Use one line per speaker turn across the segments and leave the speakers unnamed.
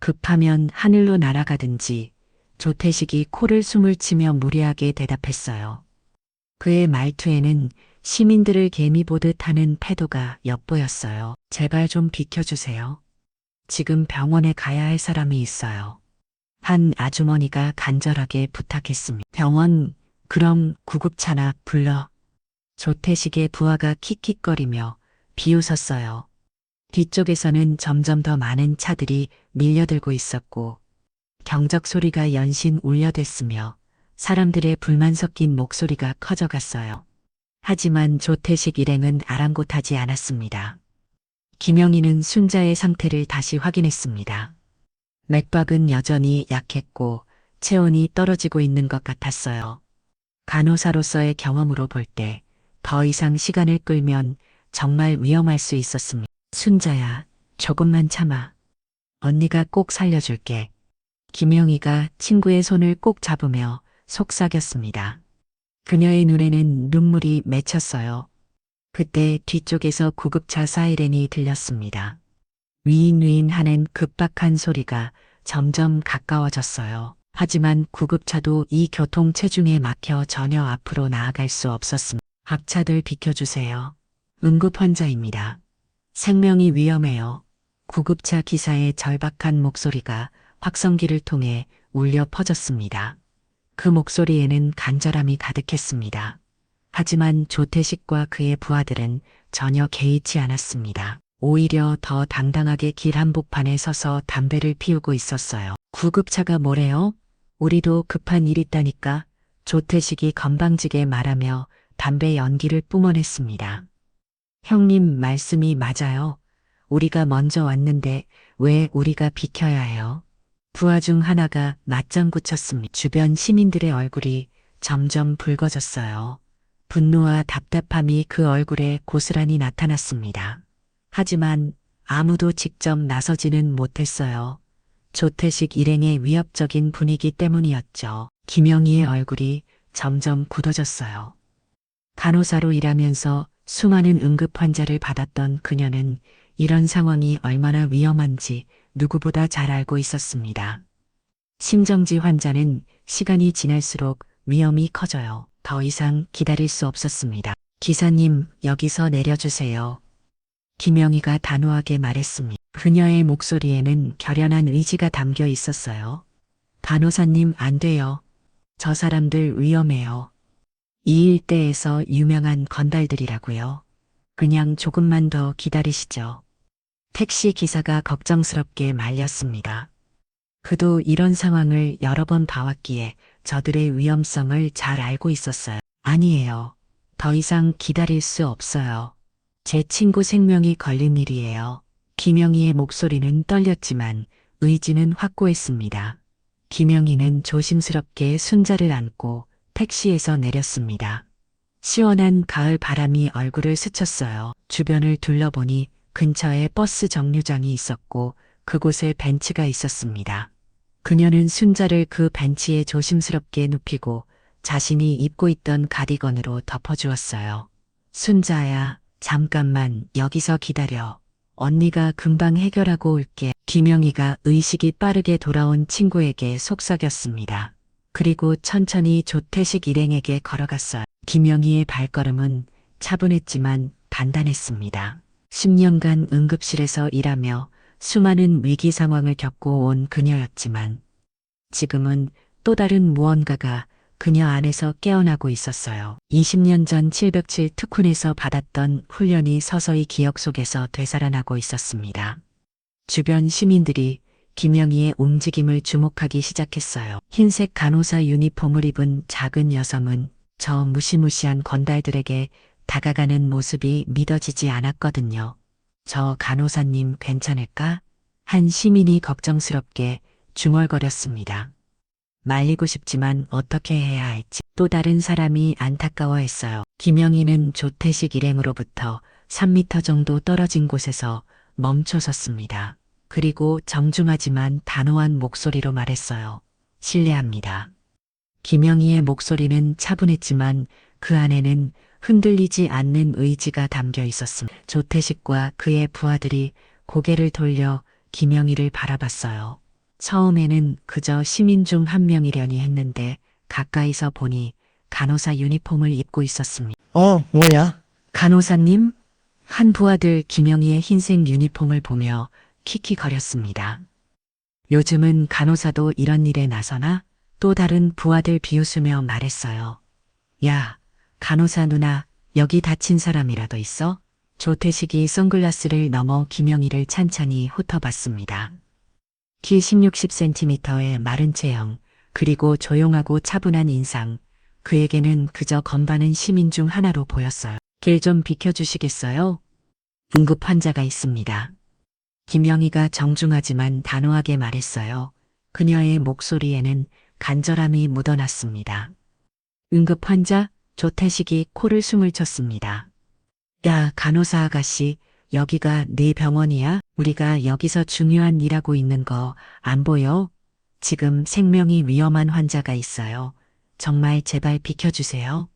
급하면 하늘로 날아가든지 조태식이 코를 숨을 치며 무리하게 대답했어요. 그의 말투에는 시민들을 개미 보듯 하는 태도가 엿보였어요. 제발 좀 비켜주세요. 지금 병원에 가야 할 사람이 있어요. 한 아주머니가 간절하게 부탁했습니다. 병원, 그럼 구급차나 불러. 조태식의 부하가 킥킥거리며 비웃었어요. 뒤쪽에서는 점점 더 많은 차들이 밀려들고 있었고 경적 소리가 연신 울려댔으며 사람들의 불만 섞인 목소리가 커져갔어요. 하지만 조태식 일행은 아랑곳하지 않았습니다. 김영희는 순자의 상태를 다시 확인했습니다. 맥박은 여전히 약했고 체온이 떨어지고 있는 것 같았어요. 간호사로서의 경험으로 볼 때 더 이상 시간을 끌면 정말 위험할 수 있었습니다. 순자야, 조금만 참아. 언니가 꼭 살려줄게. 김영희가 친구의 손을 꼭 잡으며 속삭였습니다. 그녀의 눈에는 눈물이 맺혔어요. 그때 뒤쪽에서 구급차 사이렌이 들렸습니다. 위인위인 하는 급박한 소리가 점점 가까워졌어요. 하지만 구급차도 이 교통 체중에 막혀 전혀 앞으로 나아갈 수 없었습니다. 박차들 비켜주세요. 응급 환자입니다. 생명이 위험해요. 구급차 기사의 절박한 목소리가 확성기를 통해 울려 퍼졌습니다. 그 목소리에는 간절함이 가득했습니다. 하지만 조태식과 그의 부하들은 전혀 개의치 않았습니다. 오히려 더 당당하게 길 한복판에 서서 담배를 피우고 있었어요. 구급차가 뭐래요? 우리도 급한 일 있다니까. 조태식이 건방지게 말하며 담배 연기를 뿜어냈습니다. 형님 말씀이 맞아요. 우리가 먼저 왔는데 왜 우리가 비켜야 해요? 부하 중 하나가 맞장구 쳤습니다. 주변 시민들의 얼굴이 점점 붉어졌어요. 분노와 답답함이 그 얼굴에 고스란히 나타났습니다. 하지만 아무도 직접 나서지는 못했어요. 조태식 일행의 위협적인 분위기 때문이었죠. 김영희의 얼굴이 점점 굳어졌어요. 간호사로 일하면서 수많은 응급 환자를 받았던 그녀는 이런 상황이 얼마나 위험한지 누구보다 잘 알고 있었습니다. 심정지 환자는 시간이 지날수록 위험이 커져요. 더 이상 기다릴 수 없었습니다. 기사님, 여기서 내려주세요. 김영희가 단호하게 말했습니다. 그녀의 목소리에는 결연한 의지가 담겨 있었어요. 간호사님, 안 돼요. 저 사람들 위험해요. 이 일대에서 유명한 건달들이라고요. 그냥 조금만 더 기다리시죠. 택시 기사가 걱정스럽게 말렸습니다. 그도 이런 상황을 여러 번 봐왔기에 저들의 위험성을 잘 알고 있었어요. 아니에요. 더 이상 기다릴 수 없어요. 제 친구 생명이 걸린 일이에요. 김영희의 목소리는 떨렸지만 의지는 확고했습니다. 김영희는 조심스럽게 순자를 안고 택시에서 내렸습니다. 시원한 가을 바람이 얼굴을 스쳤어요. 주변을 둘러보니 근처에 버스 정류장이 있었고 그곳에 벤츠가 있었습니다. 그녀는 순자를 그 벤치에 조심스럽게 눕히고 자신이 입고 있던 가디건으로 덮어주었어요. 순자야, 잠깐만 여기서 기다려. 언니가 금방 해결하고 올게. 김영희가 의식이 빠르게 돌아온 친구에게 속삭였습니다. 그리고 천천히 조태식 일행에게 걸어갔어요. 김영희의 발걸음은 차분했지만 단단했습니다. 10년간 응급실에서 일하며 수많은 위기 상황을 겪고 온 그녀였지만 지금은 또 다른 무언가가 그녀 안에서 깨어나고 있었어요. 20년 전 707 특훈에서 받았던 훈련이 서서히 기억 속에서 되살아나고 있었습니다. 주변 시민들이 김영희의 움직임을 주목하기 시작했어요. 흰색 간호사 유니폼을 입은 작은 여성은 저 무시무시한 건달들에게 다가가는 모습이 믿어지지 않았거든요. 저 간호사님 괜찮을까? 한 시민이 걱정스럽게 중얼거렸습니다. 말리고 싶지만 어떻게 해야 할지 또 다른 사람이 안타까워했어요. 김영희는 조태식 일행으로부터 3m 정도 떨어진 곳에서 멈춰 섰습니다. 그리고 정중하지만 단호한 목소리로 말했어요. 실례합니다. 김영희의 목소리는 차분했지만 그 안에는 흔들리지 않는 의지가 담겨 있었습니다. 조태식과 그의 부하들이 고개를 돌려 김영희를 바라봤어요. 처음에는 그저 시민 중 한 명이려니 했는데 가까이서 보니 간호사 유니폼을 입고 있었습니다.
뭐야?
간호사님? 한 부하들 김영희의 흰색 유니폼을 보며 킥킥거렸습니다. 요즘은 간호사도 이런 일에 나서나? 또 다른 부하들 비웃으며 말했어요. 야, 간호사 누나, 여기 다친 사람이라도 있어? 조태식이 선글라스를 넘어 김영희를 찬찬히 훑어봤습니다. 키 16-10cm의 마른 체형, 그리고 조용하고 차분한 인상. 그에게는 그저 건반은 시민 중 하나로 보였어요. 길 좀 비켜주시겠어요? 응급 환자가 있습니다. 김영희가 정중하지만 단호하게 말했어요. 그녀의 목소리에는 간절함이 묻어났습니다. 응급 환자? 조태식이 코를 숨을 쳤습니다. 야, 간호사 아가씨, 여기가 네 병원이야? 우리가 여기서 중요한 일하고 있는 거 안 보여? 지금 생명이 위험한 환자가 있어요. 정말 제발 비켜주세요.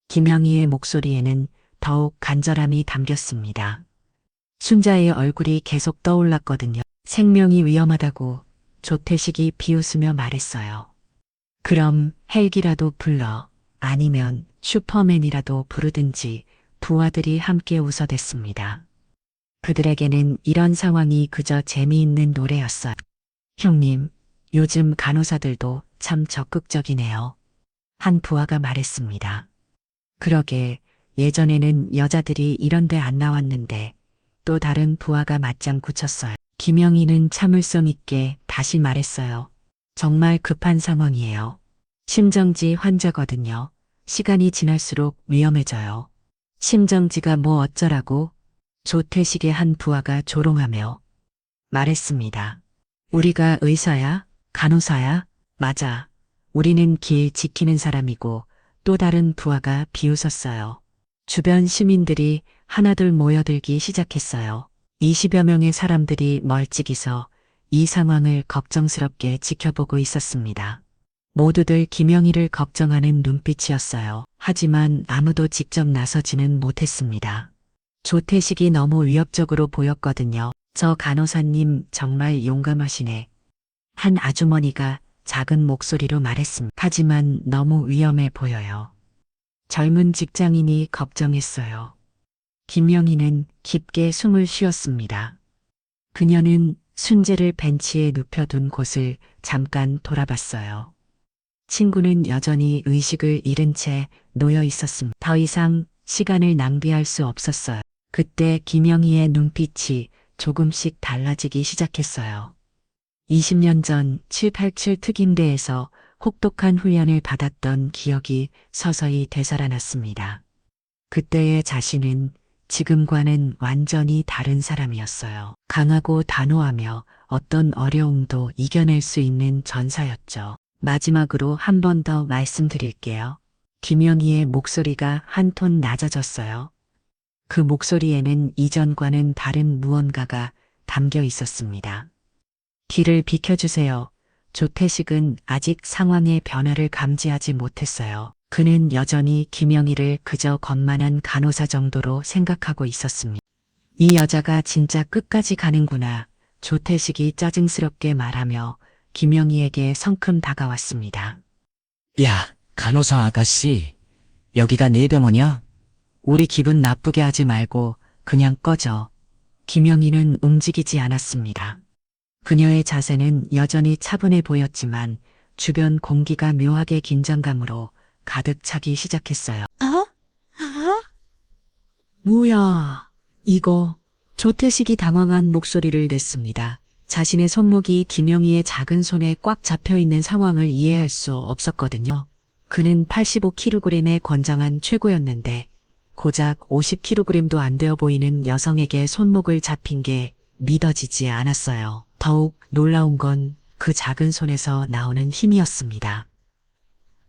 김영희의 목소리에는 더욱 간절함이 담겼습니다. 순자의 얼굴이 계속 떠올랐거든요. 생명이 위험하다고 조태식이 비웃으며 말했어요. 그럼 헬기라도 불러. 아니면 슈퍼맨이라도 부르든지. 부하들이 함께 웃어댔습니다. 그들에게는 이런 상황이 그저 재미있는 노래였어요. 형님, 요즘 간호사들도 참 적극적이네요. 한 부하가 말했습니다. 그러게, 예전에는 여자들이 이런데 안 나왔는데, 또 다른 부하가 맞장 굳혔어요. 김영희는 참을성 있게 다시 말했어요. 정말 급한 상황이에요. 심정지 환자거든요. 시간이 지날수록 위험해져요. 심정지가 뭐 어쩌라고? 조태식의 한 부하가 조롱하며 말했습니다. 우리가 의사야? 간호사야? 맞아. 우리는 길 지키는 사람이고 또 다른 부하가 비웃었어요. 주변 시민들이 하나둘 모여들기 시작했어요. 20여 명의 사람들이 멀찍이서 이 상황을 걱정스럽게 지켜보고 있었습니다. 모두들 김영희를 걱정하는 눈빛이었어요. 하지만 아무도 직접 나서지는 못했습니다. 조태식이 너무 위협적으로 보였거든요. 저 간호사님 정말 용감하시네. 한 아주머니가 작은 목소리로 말했습니다. 하지만 너무 위험해 보여요. 젊은 직장인이 걱정했어요. 김영희는 깊게 숨을 쉬었습니다. 그녀는 순재를 벤치에 눕혀둔 곳을 잠깐 돌아봤어요. 친구는 여전히 의식을 잃은 채 놓여 있었습니다. 더 이상 시간을 낭비할 수 없었어요. 그때 김영희의 눈빛이 조금씩 달라지기 시작했어요. 20년 전 787 특임대에서 혹독한 훈련을 받았던 기억이 서서히 되살아났습니다. 그때의 자신은 지금과는 완전히 다른 사람이었어요. 강하고 단호하며 어떤 어려움도 이겨낼 수 있는 전사였죠. 마지막으로 한 번 더 말씀드릴게요. 김영희의 목소리가 한 톤 낮아졌어요. 그 목소리에는 이전과는 다른 무언가가 담겨 있었습니다. 길을 비켜주세요. 조태식은 아직 상황의 변화를 감지하지 못했어요. 그는 여전히 김영희를 그저 건만한 간호사 정도로 생각하고 있었습니다. 이 여자가 진짜 끝까지 가는구나. 조태식이 짜증스럽게 말하며 김영희에게 성큼 다가왔습니다.
야, 간호사 아가씨. 여기가 네 병원이야?
우리 기분 나쁘게 하지 말고 그냥 꺼져. 김영희는 움직이지 않았습니다. 그녀의 자세는 여전히 차분해 보였지만 주변 공기가 묘하게 긴장감으로 가득 차기 시작했어요. 뭐야, 이거. 조태식이 당황한 목소리를 냈습니다. 자신의 손목이 김영희의 작은 손에 꽉 잡혀 있는 상황을 이해할 수 없었거든요. 그는 85kg의 건장한 최고였는데 고작 50kg도 안 되어 보이는 여성에게 손목을 잡힌 게 믿어지지 않았어요. 더욱 놀라운 건 그 작은 손에서 나오는 힘이었습니다.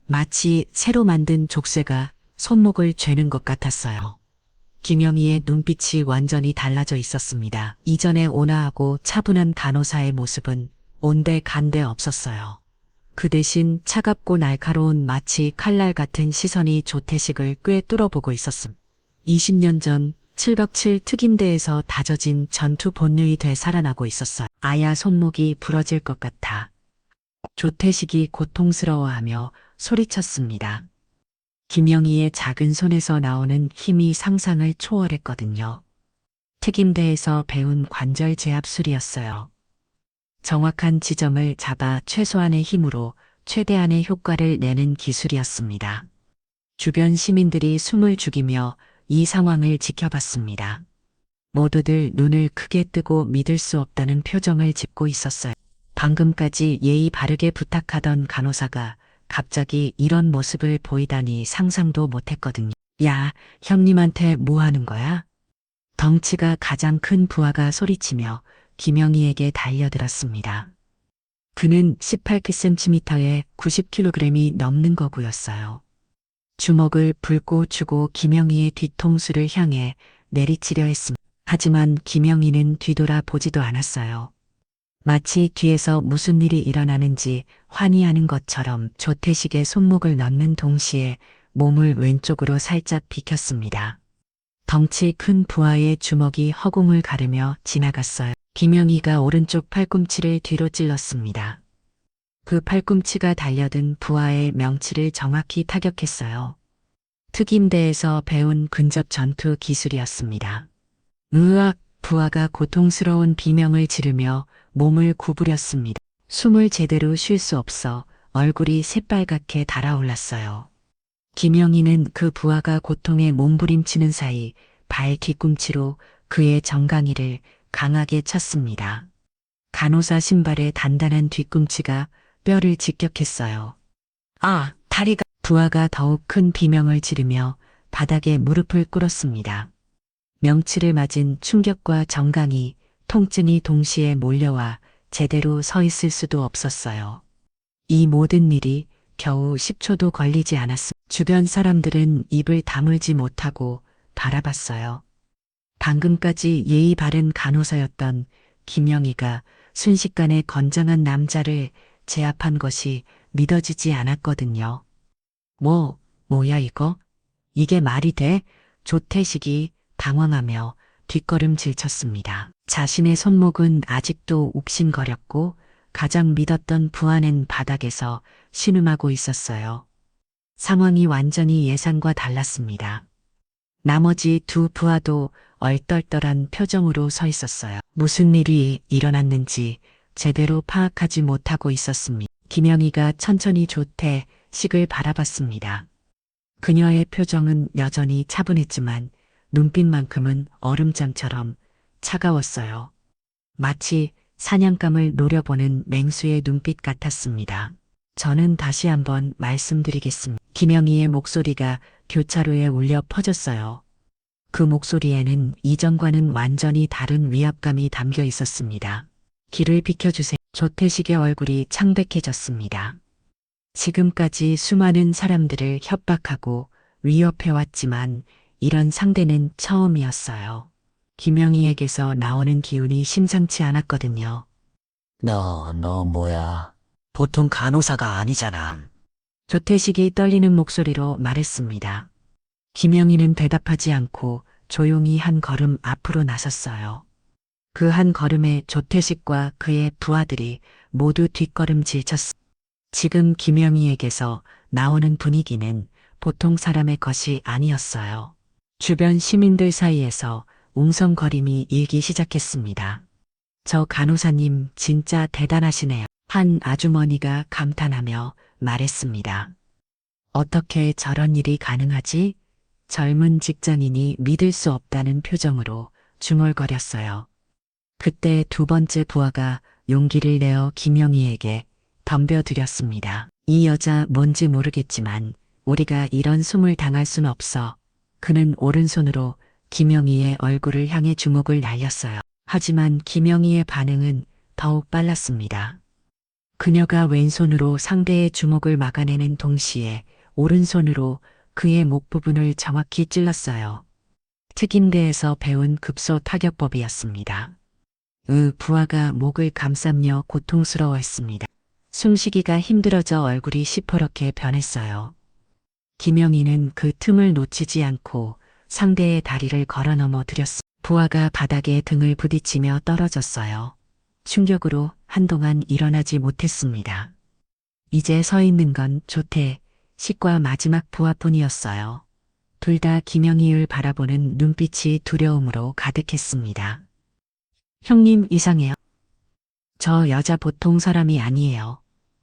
마치 새로 만든 족쇄가 손목을 죄는 것 같았어요. 김영희의 눈빛이 완전히 달라져 있었습니다. 이전에 온화하고 차분한 간호사의 모습은 온데간데 없었어요. 그 대신 차갑고 날카로운 마치 칼날 같은 시선이 조태식을 꿰뚫어보고 있었음. 20년 전 707 특임대에서 다져진 전투 본능이 되살아나고 있었어요. 아야 손목이 부러질 것 같아. 조태식이 고통스러워하며 소리쳤습니다. 김영희의 작은 손에서 나오는 힘이 상상을 초월했거든요. 특임대에서 배운 관절 제압술이었어요. 정확한 지점을 잡아 최소한의 힘으로 최대한의 효과를 내는 기술이었습니다. 주변 시민들이 숨을 죽이며 이 상황을 지켜봤습니다. 모두들 눈을 크게 뜨고 믿을 수 없다는 표정을 짓고 있었어요. 방금까지 예의 바르게 부탁하던 간호사가 갑자기 이런 모습을 보이다니 상상도 못했거든요. 야, 형님한테 뭐 하는 거야? 덩치가 가장 큰 부하가 소리치며 김영희에게 달려들었습니다. 그는 18cm에 90kg이 넘는 거구였어요. 주먹을 붉고 주고 김영희의 뒤통수를 향해 내리치려 했습니다. 하지만 김영희는 뒤돌아 보지도 않았어요. 마치 뒤에서 무슨 일이 일어나는지 환희하는 것처럼 조태식의 손목을 넣는 동시에 몸을 왼쪽으로 살짝 비켰습니다. 덩치 큰 부하의 주먹이 허공을 가르며 지나갔어요. 김영희가 오른쪽 팔꿈치를 뒤로 찔렀습니다. 그 팔꿈치가 달려든 부하의 명치를 정확히 타격했어요. 특임대에서 배운 근접 전투 기술이었습니다. 으악! 부하가 고통스러운 비명을 지르며 몸을 구부렸습니다. 숨을 제대로 쉴 수 없어 얼굴이 새빨갛게 달아올랐어요. 김영희는 그 부하가 고통에 몸부림치는 사이 발 뒤꿈치로 그의 정강이를 강하게 쳤습니다. 간호사 신발의 단단한 뒤꿈치가 뼈를 직격했어요. 아, 다리가! 부하가 더욱 큰 비명을 지르며 바닥에 무릎을 꿇었습니다. 명치를 맞은 충격과 정강이, 통증이 동시에 몰려와 제대로 서 있을 수도 없었어요. 이 모든 일이 겨우 10초도 걸리지 않았습니다. 주변 사람들은 입을 다물지 못하고 바라봤어요. 방금까지 예의 바른 간호사였던 김영희가 순식간에 건장한 남자를 제압한 것이 믿어지지 않았거든요. 뭐야 이거? 이게 말이 돼? 조태식이 당황하며 뒷걸음질 쳤습니다. 자신의 손목은 아직도 욱신거렸고 가장 믿었던 부하는 바닥에서 신음하고 있었어요. 상황이 완전히 예상과 달랐습니다. 나머지 두 부하도 얼떨떨한 표정으로 서 있었어요. 무슨 일이 일어났는지 제대로 파악하지 못하고 있었습니다. 김영희가 천천히 조태식을 바라봤습니다. 그녀의 표정은 여전히 차분했지만 눈빛만큼은 얼음장처럼 차가웠어요. 마치 사냥감을 노려보는 맹수의 눈빛 같았습니다. 저는 다시 한번 말씀드리겠습니다. 김영희의 목소리가 교차로에 울려 퍼졌어요. 그 목소리에는 이전과는 완전히 다른 위압감이 담겨 있었습니다. 길을 비켜주세요. 조태식의 얼굴이 창백해졌습니다. 지금까지 수많은 사람들을 협박하고 위협해왔지만 이런 상대는 처음이었어요. 김영희에게서 나오는 기운이 심상치 않았거든요.
너 뭐야? 보통 간호사가 아니잖아.
조태식이 떨리는 목소리로 말했습니다. 김영희는 대답하지 않고 조용히 한 걸음 앞으로 나섰어요. 그 한 걸음에 조태식과 그의 부하들이 모두 뒷걸음질 쳤습니다. 지금 김영희에게서 나오는 분위기는 보통 사람의 것이 아니었어요. 주변 시민들 사이에서 웅성거림이 일기 시작했습니다. 저 간호사님 진짜 대단하시네요. 한 아주머니가 감탄하며 말했습니다. 어떻게 저런 일이 가능하지? 젊은 직장인이 믿을 수 없다는 표정으로 중얼거렸어요. 그때 두 번째 부하가 용기를 내어 김영희에게 덤벼들였습니다. 이 여자 뭔지 모르겠지만 우리가 이런 숨을 당할 순 없어. 그는 오른손으로 김영희의 얼굴을 향해 주먹을 날렸어요. 하지만 김영희의 반응은 더욱 빨랐습니다. 그녀가 왼손으로 상대의 주먹을 막아내는 동시에 오른손으로 그의 목 부분을 정확히 찔렀어요. 특임대에서 배운 급소 타격법이었습니다. 부하가 목을 감싸며 고통스러워했습니다. 숨쉬기가 힘들어져 얼굴이 시퍼렇게 변했어요. 김영희는 그 틈을 놓치지 않고 상대의 다리를 걸어 넘어뜨렸습니다. 부하가 바닥에 등을 부딪히며 떨어졌어요. 충격으로 한동안 일어나지 못했습니다. 이제 서 있는 건 조태식과 마지막 부하뿐이었어요. 둘 다 김영희를 바라보는 눈빛이 두려움으로 가득했습니다. 형님 이상해요. 저 여자 보통 사람이 아니에요.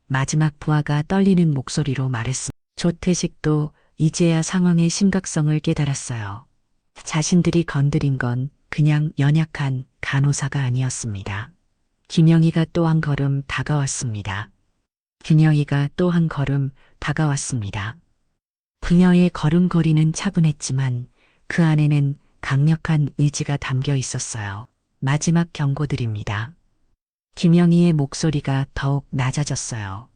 마지막 부하가 떨리는 목소리로 말했습니다. 조태식도 이제야 상황의 심각성을 깨달았어요. 자신들이 건드린 건 그냥 연약한 간호사가 아니었습니다. 김영희가 또 한 걸음 다가왔습니다. 그녀희가 또 한 걸음 다가왔습니다. 그녀의 걸음걸이는 차분했지만 그 안에는 강력한 의지가 담겨 있었어요. 마지막 경고드립니다. 김영희의 목소리가 더욱 낮아졌어요.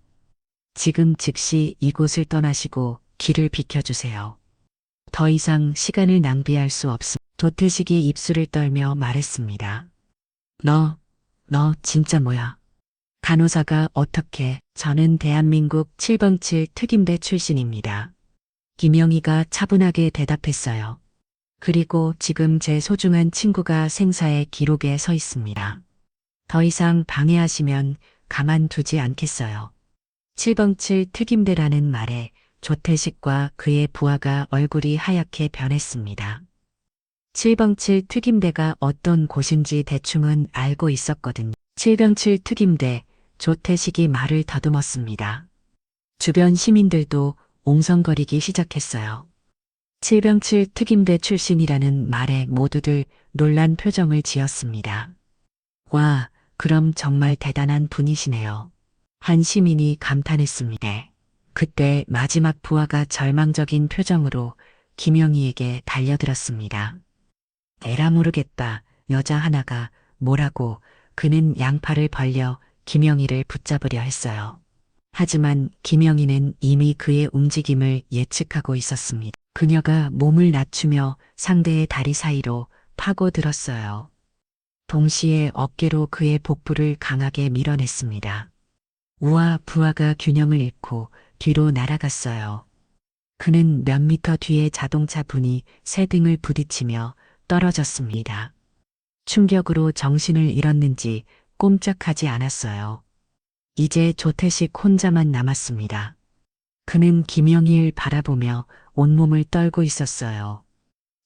지금 즉시 이곳을 떠나시고 길을 비켜주세요. 더 이상 시간을 낭비할 수 없습니다. 조태식이 입술을 떨며 말했습니다. 너 진짜 뭐야? 간호사가 어떻게? 저는 대한민국 707 특임대 출신입니다. 김영희가 차분하게 대답했어요. 그리고 지금 제 소중한 친구가 생사의 기록에 서 있습니다. 더 이상 방해하시면 가만두지 않겠어요. 707 특임대라는 말에 조태식과 그의 부하가 얼굴이 하얗게 변했습니다. 707 특임대가 어떤 곳인지 대충은 알고 있었거든요. 707 특임대, 조태식이 말을 더듬었습니다. 주변 시민들도 옹성거리기 시작했어요. 707 특임대 출신이라는 말에 모두들 놀란 표정을 지었습니다. 와, 그럼 정말 대단한 분이시네요. 한 시민이 감탄했습니다. 그때 마지막 부하가 절망적인 표정으로 김영희에게 달려들었습니다. 에라 모르겠다. 여자 하나가 뭐라고. 그는 양팔을 벌려 김영희를 붙잡으려 했어요. 하지만 김영희는 이미 그의 움직임을 예측하고 있었습니다. 그녀가 몸을 낮추며 상대의 다리 사이로 파고들었어요. 동시에 어깨로 그의 복부를 강하게 밀어냈습니다. 우와, 부하가 균형을 잃고 뒤로 날아갔어요. 그는 몇 미터 뒤에 자동차 분이 새 등을 부딪히며 떨어졌습니다. 충격으로 정신을 잃었는지 꼼짝하지 않았어요. 이제 조태식 혼자만 남았습니다. 그는 김영희를 바라보며 온몸을 떨고 있었어요.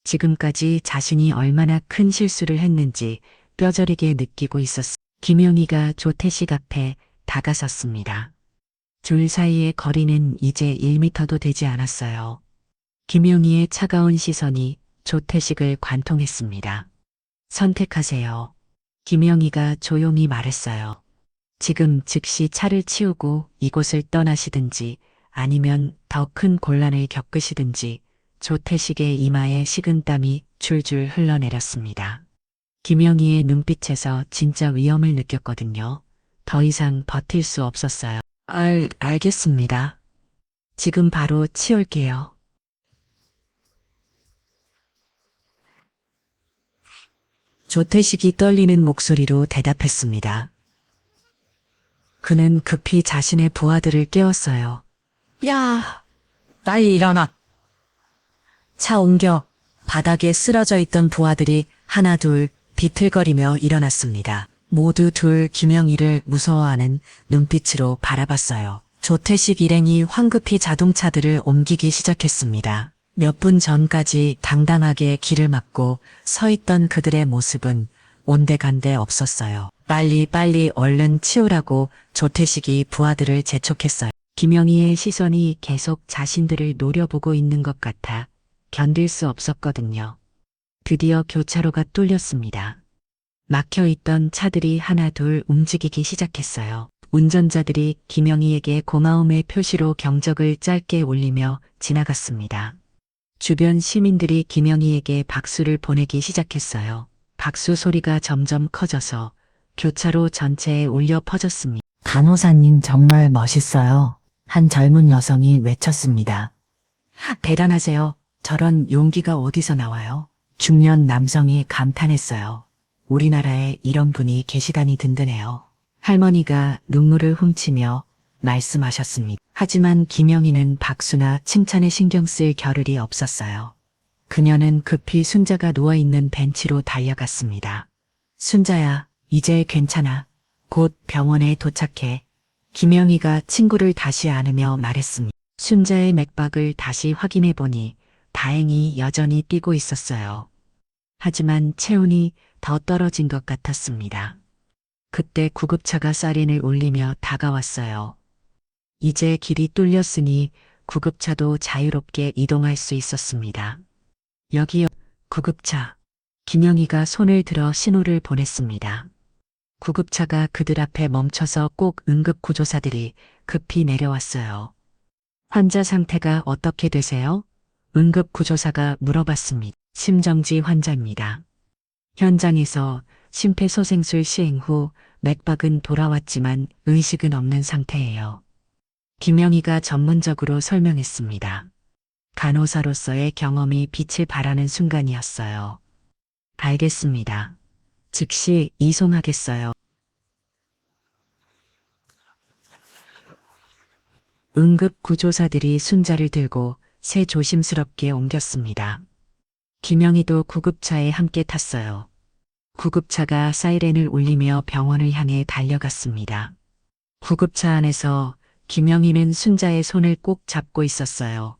지금까지 자신이 얼마나 큰 실수를 했는지 뼈저리게 느끼고 있었습니다. 김영희가 조태식 앞에 다가섰습니다. 둘 사이의 거리는 이제 1미터도 되지 않았어요. 김영희의 차가운 시선이 조태식을 관통했습니다. 선택하세요. 김영희가 조용히 말했어요. 지금 즉시 차를 치우고 이곳을 떠나시든지 아니면 더 큰 곤란을 겪으시든지. 조태식의 이마에 식은땀이 줄줄 흘러내렸습니다. 김영희의 눈빛에서 진짜 위험을 느꼈거든요. 더 이상 버틸 수 없었어요. 알겠습니다. 지금 바로 치울게요. 조태식이 떨리는 목소리로 대답했습니다. 그는 급히 자신의 부하들을 깨웠어요. 야, 빨리 일어나. 차 옮겨. 바닥에 쓰러져 있던 부하들이 하나 둘 비틀거리며 일어났습니다. 모두 둘 김영희를 무서워하는 눈빛으로 바라봤어요. 조태식 일행이 황급히 자동차들을 옮기기 시작했습니다. 몇 분 전까지 당당하게 길을 막고 서 있던 그들의 모습은 온데간데 없었어요. 빨리 얼른 치우라고 조태식이 부하들을 재촉했어요. 김영희의 시선이 계속 자신들을 노려보고 있는 것 같아 견딜 수 없었거든요. 드디어 교차로가 뚫렸습니다. 막혀있던 차들이 하나 둘 움직이기 시작했어요. 운전자들이 김영희에게 고마움의 표시로 경적을 짧게 울리며 지나갔습니다. 주변 시민들이 김영희에게 박수를 보내기 시작했어요. 박수 소리가 점점 커져서 교차로 전체에 울려 퍼졌습니다. 간호사님 정말 멋있어요. 한 젊은 여성이 외쳤습니다. 대단하세요. 저런 용기가 어디서 나와요? 중년 남성이 감탄했어요. 우리나라에 이런 분이 계시다니 든든해요. 할머니가 눈물을 훔치며 말씀하셨습니다. 하지만 김영희는 박수나 칭찬에 신경 쓸 겨를이 없었어요. 그녀는 급히 순자가 누워있는 벤치로 달려갔습니다. 순자야, 이제 괜찮아. 곧 병원에 도착해. 김영희가 친구를 다시 안으며 말했습니다. 순자의 맥박을 다시 확인해 보니 다행히 여전히 뛰고 있었어요. 하지만 체온이 더 떨어진 것 같았습니다. 그때 구급차가 사이렌을 울리며 다가왔어요. 이제 길이 뚫렸으니 구급차도 자유롭게 이동할 수 있었습니다. 여기요, 구급차. 김영희가 손을 들어 신호를 보냈습니다. 구급차가 그들 앞에 멈춰서 꼭 응급구조사들이 급히 내려왔어요. 환자 상태가 어떻게 되세요? 응급구조사가 물어봤습니다. 심정지 환자입니다. 현장에서 심폐소생술 시행 후 맥박은 돌아왔지만 의식은 없는 상태예요. 김영희가 전문적으로 설명했습니다. 간호사로서의 경험이 빛을 발하는 순간이었어요. 알겠습니다. 즉시 이송하겠어요. 응급구조사들이 순자를 들고 새 조심스럽게 옮겼습니다. 김영희도 구급차에 함께 탔어요. 구급차가 사이렌을 울리며 병원을 향해 달려갔습니다. 구급차 안에서 김영희는 순자의 손을 꼭 잡고 있었어요.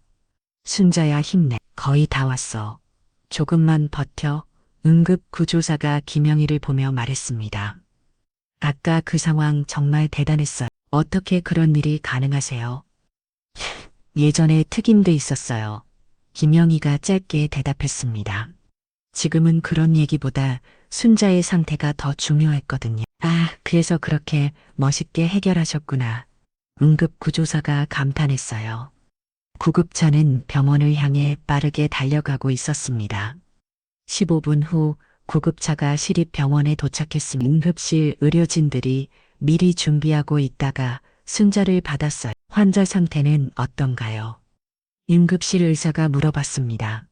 순자야, 힘내. 거의 다 왔어. 조금만 버텨. 응급구조사가 김영희를 보며 말했습니다. 아까 그 상황 정말 대단했어요. 어떻게 그런 일이 가능하세요? 예전에 특임돼 있었어요. 김영희가 짧게 대답했습니다. 지금은 그런 얘기보다 순자의 상태가 더 중요했거든요. 아, 그래서 그렇게 멋있게 해결하셨구나. 응급구조사가 감탄했어요. 구급차는 병원을 향해 빠르게 달려가고 있었습니다. 15분 후 구급차가 시립병원에 도착했습니다. 응급실 의료진들이 미리 준비하고 있다가 순자를 받았어요. 환자 상태는 어떤가요? 응급실 의사가 물어봤습니다.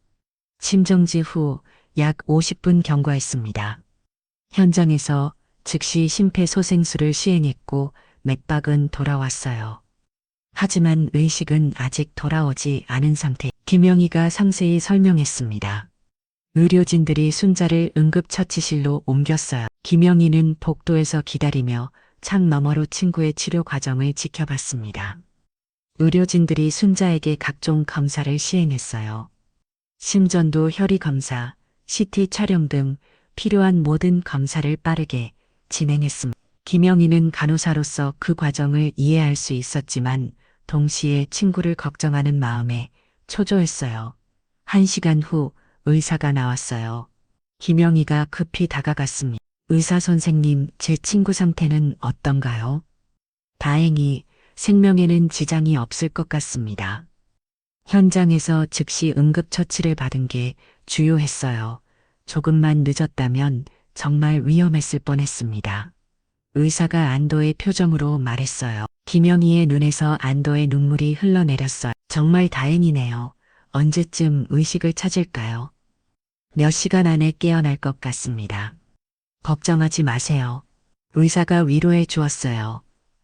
심정지 후 약 50분 경과했습니다. 현장에서 즉시 심폐소생술을 시행했고 맥박은 돌아왔어요. 하지만 의식은 아직 돌아오지 않은 상태. 김영희가 상세히 설명했습니다. 의료진들이 순자를 응급처치실로 옮겼어요. 김영희는 복도에서 기다리며 창 너머로 친구의 치료 과정을 지켜봤습니다. 의료진들이 순자에게 각종 검사를 시행했어요. 심전도 혈위 검사, CT 촬영 등 필요한 모든 검사를 빠르게 진행했습니다. 김영희는 간호사로서 그 과정을 이해할 수 있었지만 동시에 친구를 걱정하는 마음에 초조했어요. 1시간 후 의사가 나왔어요. 김영희가 급히 다가갔습니다. 의사 선생님, 제 친구 상태는 어떤가요? 다행히 생명에는 지장이 없을 것 같습니다. 현장에서 즉시 응급처치를 받은 게 주요했어요. 조금만 늦었다면 정말 위험했을 뻔했습니다. 의사가 안도의 표정으로 말했어요. 김영희의 눈에서 안도의 눈물이 흘러내렸어요. 정말 다행이네요. 언제쯤 의식을 찾을까요? 몇 시간 안에 깨어날 것 같습니다. 걱정하지 마세요. 의사가 위로해 주었어요.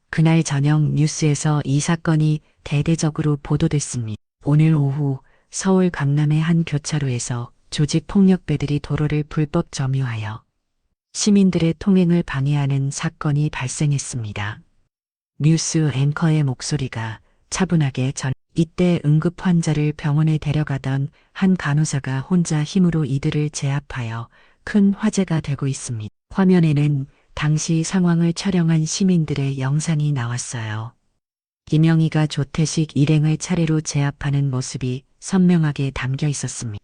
그날 저녁 뉴스에서 이 사건이 대대적으로 보도됐습니다. 오늘 오후 서울 강남의 한 교차로에서 조직폭력배들이 도로를 불법 점유하여 시민들의 통행을 방해하는 사건이 발생했습니다. 뉴스 앵커의 목소리가 차분하게 이때 응급 환자를 병원에 데려가던 한 간호사가 혼자 힘으로 이들을 제압하여 큰 화제가 되고 있습니다. 화면에는 당시 상황을 촬영한 시민들의 영상이 나왔어요. 김영희가 조태식 일행을 차례로 제압하는 모습이 선명하게 담겨 있었습니다.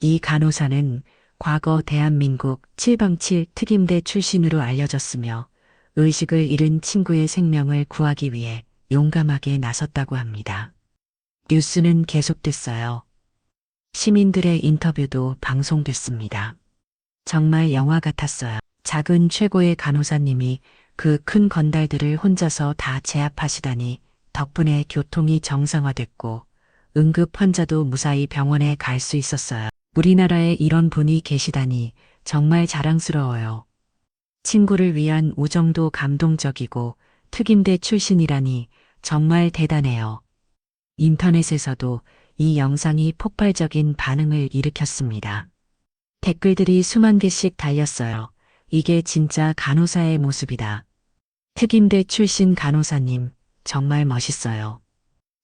이 간호사는 과거 대한민국 7방칠 특임대 출신으로 알려졌으며 의식을 잃은 친구의 생명을 구하기 위해 용감하게 나섰다고 합니다. 뉴스는 계속됐어요. 시민들의 인터뷰도 방송됐습니다. 정말 영화 같았어요. 작은 최고의 간호사님이 그 큰 건달들을 혼자서 다 제압하시다니 덕분에 교통이 정상화됐고 응급 환자도 무사히 병원에 갈 수 있었어요. 우리나라에 이런 분이 계시다니 정말 자랑스러워요. 친구를 위한 우정도 감동적이고 특임대 출신이라니 정말 대단해요. 인터넷에서도 이 영상이 폭발적인 반응을 일으켰습니다. 댓글들이 수만 개씩 달렸어요. 이게 진짜 간호사의 모습이다. 특임대 출신 간호사님, 정말 멋있어요.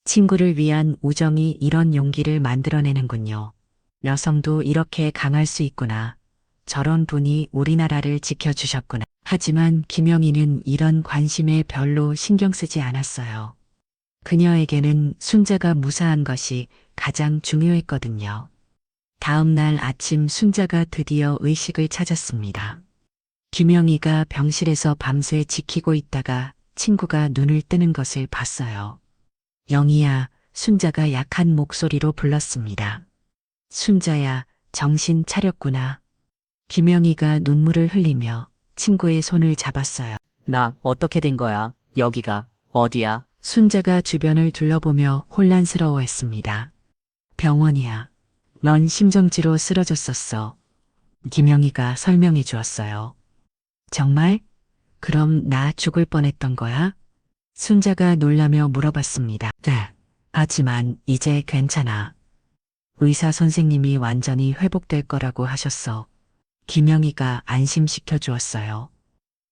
친구를 위한 우정이 이런 용기를 만들어내는군요. 여성도 이렇게 강할 수 있구나. 저런 분이 우리나라를 지켜주셨구나. 하지만 김영희는 이런 관심에 별로 신경 쓰지 않았어요. 그녀에게는 순자가 무사한 것이 가장 중요했거든요. 다음 날 아침 순자가 드디어 의식을 찾았습니다. 김영희가 병실에서 밤새 지키고 있다가 친구가 눈을 뜨는 것을 봤어요. 영희야, 순자가 약한 목소리로 불렀습니다. 순자야, 정신 차렸구나. 김영희가 눈물을 흘리며 친구의 손을 잡았어요.
나 어떻게 된 거야? 여기가 어디야?
순자가 주변을 둘러보며 혼란스러워했습니다. 병원이야. 넌 심정지로 쓰러졌었어. 김영희가 설명해 주었어요. 정말? 그럼 나 죽을 뻔했던 거야? 순자가 놀라며 물어봤습니다. 네. 하지만 이제 괜찮아. 의사 선생님이 완전히 회복될 거라고 하셨어. 김영희가 안심시켜 주었어요.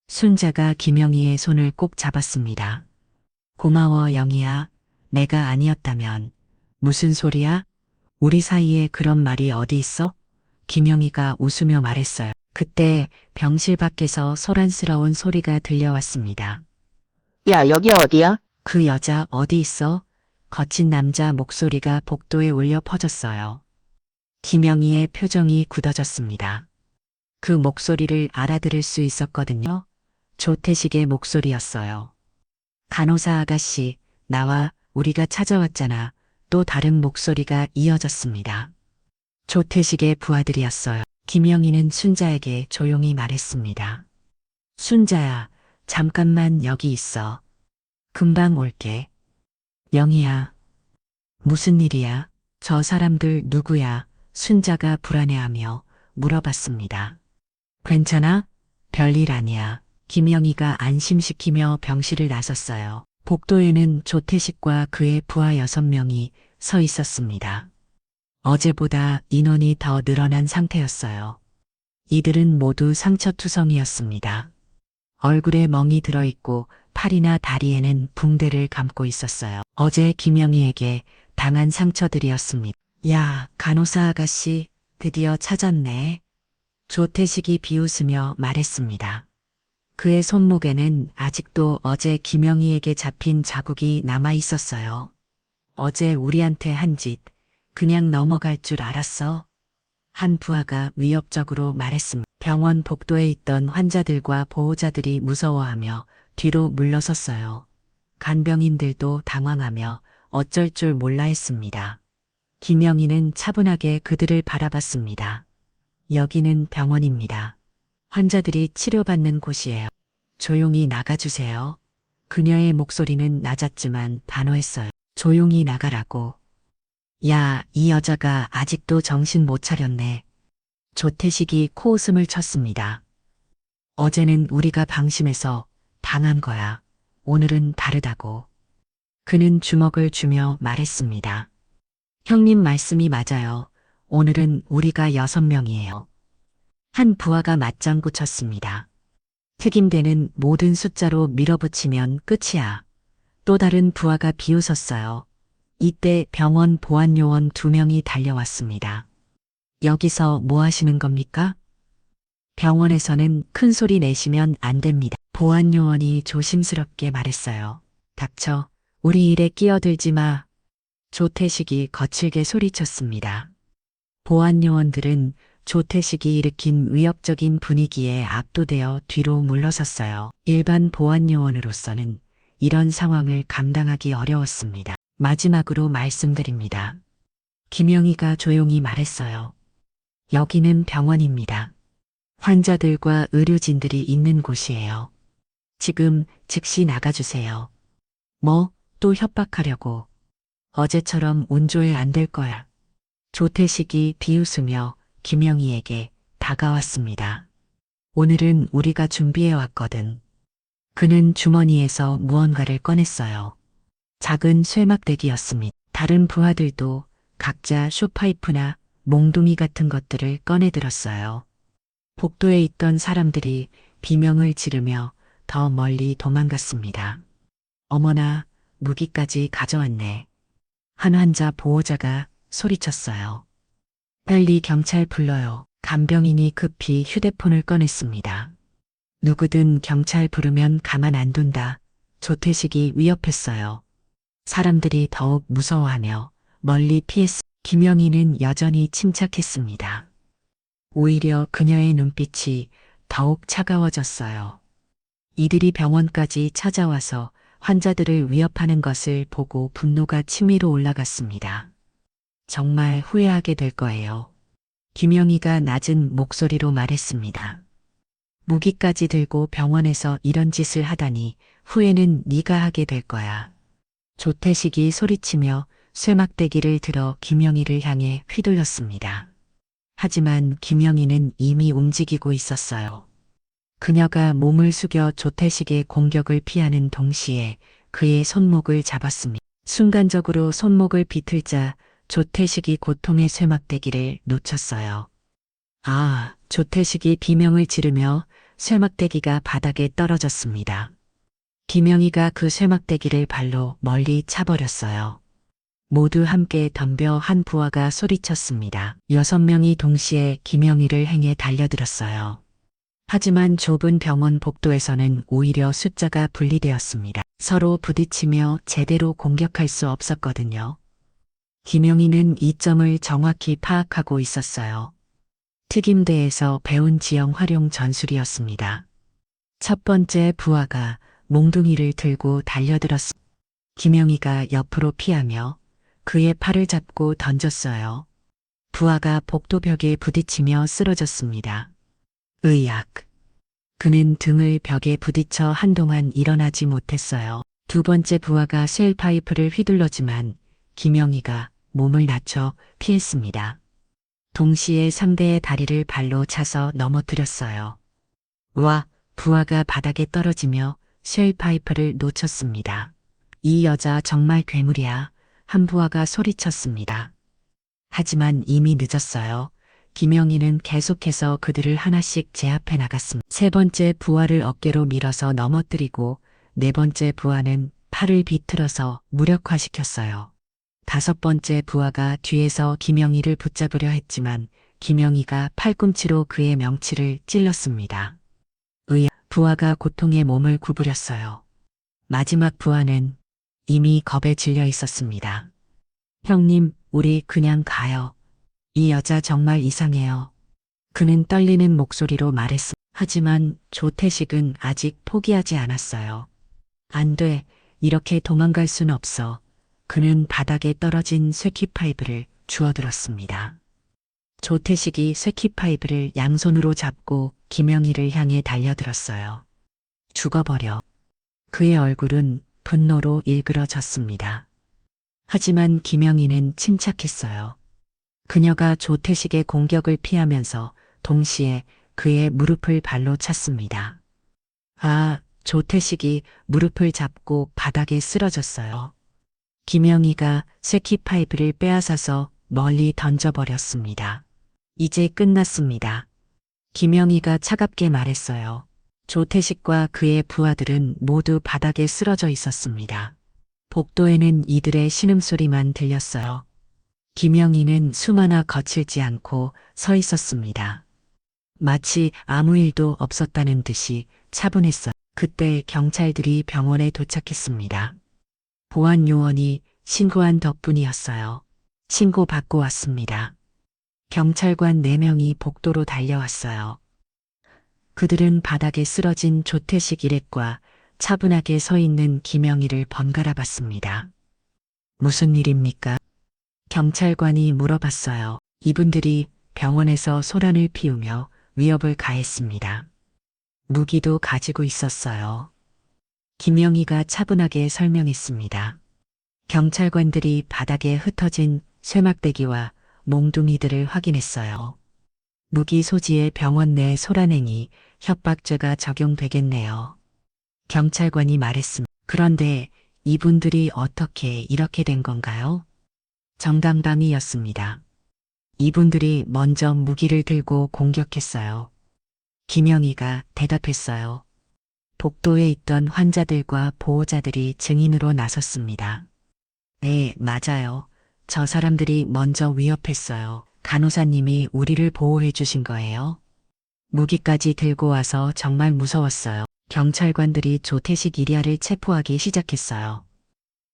순자가 김영희의 손을 꼭 잡았습니다. 고마워, 영희야. 내가 아니었다면. 무슨 소리야? 우리 사이에 그런 말이 어디 있어? 김영희가 웃으며 말했어요. 그때 병실 밖에서 소란스러운 소리가 들려왔습니다.
야, 여기 어디야?
그 여자 어디 있어? 거친 남자 목소리가 복도에 울려 퍼졌어요. 김영희의 표정이 굳어졌습니다. 그 목소리를 알아들을 수 있었거든요. 조태식의 목소리였어요. 간호사 아가씨, 나와 우리가 찾아왔잖아. 또 다른 목소리가 이어졌습니다. 조태식의 부하들이었어요. 김영희는 순자에게 조용히 말했습니다. 순자야, 잠깐만 여기 있어. 금방 올게. 영희야. 무슨 일이야? 저 사람들 누구야? 순자가 불안해하며 물어봤습니다. 괜찮아? 별일 아니야. 김영희가 안심시키며 병실을 나섰어요. 복도에는 조태식과 그의 부하 6명이 서 있었습니다. 어제보다 인원이 더 늘어난 상태였어요. 이들은 모두 상처투성이었습니다. 얼굴에 멍이 들어있고 팔이나 다리에는 붕대를 감고 있었어요. 어제 김영희에게 당한 상처들이었습니다. 야, 간호사 아가씨, 드디어 찾았네. 조태식이 비웃으며 말했습니다. 그의 손목에는 아직도 어제 김영희에게 잡힌 자국이 남아 있었어요. 어제 우리한테 한 짓, 그냥 넘어갈 줄 알았어. 한 부하가 위협적으로 말했습니다. 병원 복도에 있던 환자들과 보호자들이 무서워하며 뒤로 물러섰어요. 간병인들도 당황하며 어쩔 줄 몰라 했습니다. 김영희는 차분하게 그들을 바라봤습니다. 여기는 병원입니다. 환자들이 치료받는 곳이에요. 조용히 나가주세요. 그녀의 목소리는 낮았지만 단호했어요. 조용히 나가라고. 야, 이 여자가 아직도 정신 못 차렸네. 조태식이 코웃음을 쳤습니다. 어제는 우리가 방심해서 당한 거야. 오늘은 다르다고. 그는 주먹을 주며 말했습니다. 형님 말씀이 맞아요. 오늘은 우리가 6명이에요. 한 부하가 맞장구 쳤습니다. 특임대는 모든 숫자로 밀어붙이면 끝이야. 또 다른 부하가 비웃었어요. 이때 병원 보안요원 2명이 달려왔습니다. 여기서 뭐 하시는 겁니까? 병원에서는 큰 소리 내시면 안 됩니다. 보안요원이 조심스럽게 말했어요. 닥쳐. 우리 일에 끼어들지 마. 조태식이 거칠게 소리쳤습니다. 보안요원들은 조태식이 일으킨 위협적인 분위기에 압도되어 뒤로 물러섰어요. 일반 보안요원으로서는 이런 상황을 감당하기 어려웠습니다. 마지막으로 말씀드립니다. 김영희가 조용히 말했어요. 여기는 병원입니다. 환자들과 의료진들이 있는 곳이에요. 지금 즉시 나가주세요. 뭐, 또 협박하려고. 어제처럼 운조에 안 될 거야. 조태식이 비웃으며 김영희에게 다가왔습니다. 오늘은 우리가 준비해 왔거든. 그는 주머니에서 무언가를 꺼냈어요. 작은 쇠막대기였습니다. 다른 부하들도 각자 쇼파이프나 몽둥이 같은 것들을 꺼내들었어요. 복도에 있던 사람들이 비명을 지르며 더 멀리 도망갔습니다. 어머나, 무기까지 가져왔네. 한 환자 보호자가 소리쳤어요. 빨리 경찰 불러요. 간병인이 급히 휴대폰을 꺼냈습니다. 누구든 경찰 부르면 가만 안 둔다. 조태식이 위협했어요. 사람들이 더욱 무서워하며 멀리 피했습니다. 김영희는 여전히 침착했습니다. 오히려 그녀의 눈빛이 더욱 차가워졌어요. 이들이 병원까지 찾아와서 환자들을 위협하는 것을 보고 분노가 치밀어 올라갔습니다. 정말 후회하게 될 거예요. 김영희가 낮은 목소리로 말했습니다. 무기까지 들고 병원에서 이런 짓을 하다니 후회는 네가 하게 될 거야. 조태식이 소리치며 쇠막대기를 들어 김영희를 향해 휘둘렀습니다. 하지만 김영희는 이미 움직이고 있었어요. 그녀가 몸을 숙여 조태식의 공격을 피하는 동시에 그의 손목을 잡았습니다. 순간적으로 손목을 비틀자 조태식이 고통의 쇠막대기를 놓쳤어요. 아, 조태식이 비명을 지르며 쇠막대기가 바닥에 떨어졌습니다. 김영희가 그 쇠막대기를 발로 멀리 차버렸어요. 모두 함께 덤벼 한 부하가 소리쳤습니다. 6명이 동시에 김영희를 향해 달려들었어요. 하지만 좁은 병원 복도에서는 오히려 숫자가 분리되었습니다. 서로 부딪히며 제대로 공격할 수 없었거든요. 김영희는 이점을 정확히 파악하고 있었어요. 특임대에서 배운 지형 활용 전술이었습니다. 첫 번째 부하가 몽둥이를 들고 달려들었습니다. 김영희가 옆으로 피하며 그의 팔을 잡고 던졌어요. 부하가 복도벽에 부딪히며 쓰러졌습니다. 의약. 그는 등을 벽에 부딪혀 한동안 일어나지 못했어요. 두 번째 부하가 쉘파이프를 휘둘렀지만 김영희가 몸을 낮춰 피했습니다. 동시에 상대의 다리를 발로 차서 넘어뜨렸어요. 와, 부하가 바닥에 떨어지며 쉘파이프를 놓쳤습니다. 이 여자 정말 괴물이야. 한 부하가 소리쳤습니다. 하지만 이미 늦었어요. 김영희는 계속해서 그들을 하나씩 제압해 나갔습니다. 세 번째 부하를 어깨로 밀어서 넘어뜨리고 네 번째 부하는 팔을 비틀어서 무력화시켰어요. 다섯 번째 부하가 뒤에서 김영희를 붙잡으려 했지만 김영희가 팔꿈치로 그의 명치를 찔렀습니다. 부하가 고통에 몸을 구부렸어요. 마지막 부하는 이미 겁에 질려 있었습니다. 형님, 우리 그냥 가요. 이 여자 정말 이상해요. 그는 떨리는 목소리로 말했습니다. 하지만 조태식은 아직 포기하지 않았어요. 안 돼, 이렇게 도망갈 순 없어. 그는 바닥에 떨어진 쇠키파이브를 주워들었습니다. 조태식이 쇠키파이브를 양손으로 잡고 김영희를 향해 달려들었어요. 죽어버려. 그의 얼굴은 분노로 일그러졌습니다. 하지만 김영희는 침착했어요. 그녀가 조태식의 공격을 피하면서 동시에 그의 무릎을 발로 찼습니다. 아, 조태식이 무릎을 잡고 바닥에 쓰러졌어요. 김영희가 쇠키파이브를 빼앗아서 멀리 던져버렸습니다. 이제 끝났습니다. 김영희가 차갑게 말했어요. 조태식과 그의 부하들은 모두 바닥에 쓰러져 있었습니다. 복도에는 이들의 신음소리만 들렸어요. 김영희는 숨 하나 거칠지 않고 서 있었습니다. 마치 아무 일도 없었다는 듯이 차분했어요. 그때 경찰들이 병원에 도착했습니다. 보안 요원이 신고한 덕분이었어요. 신고받고 왔습니다. 경찰관 4명이 복도로 달려왔어요. 그들은 바닥에 쓰러진 조태식 일행과 차분하게 서 있는 김영희를 번갈아 봤습니다. 무슨 일입니까? 경찰관이 물어봤어요. 이분들이 병원에서 소란을 피우며 위협을 가했습니다. 무기도 가지고 있었어요. 김영희가 차분하게 설명했습니다. 경찰관들이 바닥에 흩어진 쇠막대기와 몽둥이들을 확인했어요. 무기 소지의 병원 내 소란행위, 협박죄가 적용되겠네요. 경찰관이 말했습니다. 그런데 이분들이 어떻게 이렇게 된 건가요? 정당방위였습니다. 이분들이 먼저 무기를 들고 공격했어요. 김영희가 대답했어요. 복도에 있던 환자들과 보호자들이 증인으로 나섰습니다. 네, 맞아요. 저 사람들이 먼저 위협했어요. 간호사님이 우리를 보호해 주신 거예요. 무기까지 들고 와서 정말 무서웠어요. 경찰관들이 조태식 이리아를 체포하기 시작했어요.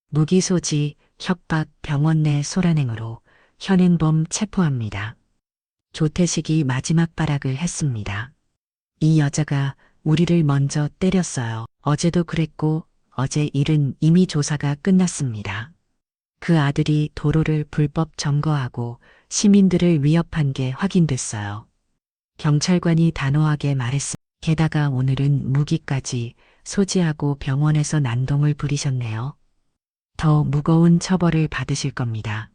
무기 소지, 협박, 병원 내 소란행으로 현행범 체포합니다. 조태식이 마지막 발악을 했습니다. 이 여자가 우리를 먼저 때렸어요. 어제도 그랬고 어제 일은 이미 조사가 끝났습니다. 그 아들이 도로를 불법 점거하고 시민들을 위협한 게 확인됐어요. 경찰관이 단호하게 말했습니다. 게다가 오늘은 무기까지 소지하고 병원에서 난동을 부리셨네요. 더 무거운 처벌을 받으실 겁니다.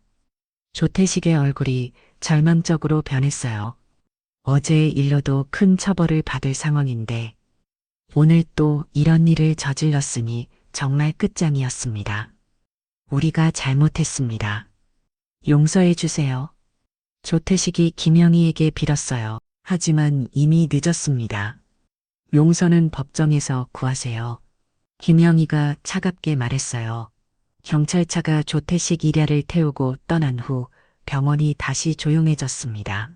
조태식의 얼굴이 절망적으로 변했어요. 어제의 일로도 큰 처벌을 받을 상황인데 오늘 또 이런 일을 저질렀으니 정말 끝장이었습니다. 우리가 잘못했습니다. 용서해 주세요. 조태식이 김영희에게 빌었어요. 하지만 이미 늦었습니다. 용서는 법정에서 구하세요. 김영희가 차갑게 말했어요. 경찰차가 조태식 이랴를 태우고 떠난 후 병원이 다시 조용해졌습니다.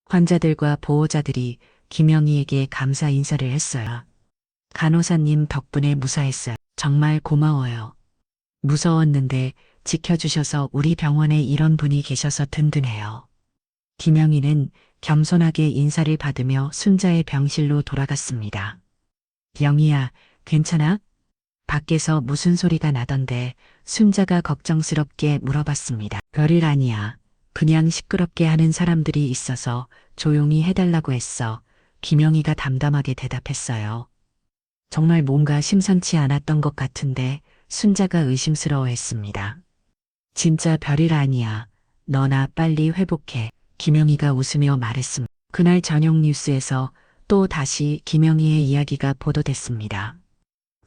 환자들과 보호자들이 김영희에게 감사 인사를 했어요. 간호사님 덕분에 무사했어요. 정말 고마워요. 무서웠는데 지켜주셔서 우리 병원에 이런 분이 계셔서 든든해요. 김영희는 겸손하게 인사를 받으며 순자의 병실로 돌아갔습니다. 영희야, 괜찮아? 밖에서 무슨 소리가 나던데 순자가 걱정스럽게 물어봤습니다. 별일 아니야. 그냥 시끄럽게 하는 사람들이 있어서 조용히 해달라고 했어. 김영희가 담담하게 대답했어요. 정말 뭔가 심상치 않았던 것 같은데 순자가 의심스러워했습니다. 진짜 별일 아니야. 너나 빨리 회복해. 김영희가 웃으며 말했습니다. 그날 저녁 뉴스에서 또 다시 김영희의 이야기가 보도됐습니다.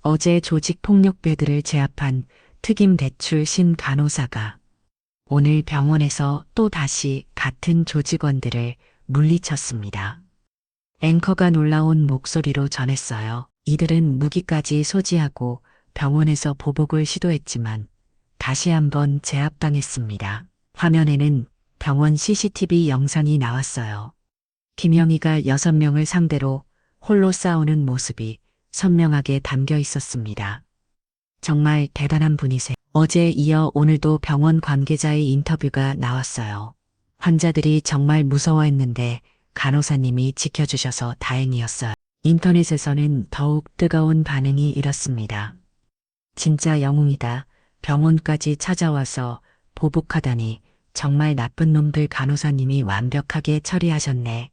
어제 조직폭력배들을 제압한 특임 대출 신 간호사가 오늘 병원에서 또 다시 같은 조직원들을 물리쳤습니다. 앵커가 놀라운 목소리로 전했어요. 이들은 무기까지 소지하고 병원에서 보복을 시도했지만 다시 한번 제압당했습니다. 화면에는 병원 CCTV 영상이 나왔어요. 김영희가 6명을 상대로 홀로 싸우는 모습이 선명하게 담겨 있었습니다. 정말 대단한 분이세요. 어제에 이어 오늘도 병원 관계자의 인터뷰가 나왔어요. 환자들이 정말 무서워했는데 간호사님이 지켜주셔서 다행이었어요. 인터넷에서는 더욱 뜨거운 반응이 일었습니다. 진짜 영웅이다. 병원까지 찾아와서 보복하다니 정말 나쁜 놈들 간호사님이 완벽하게 처리하셨네.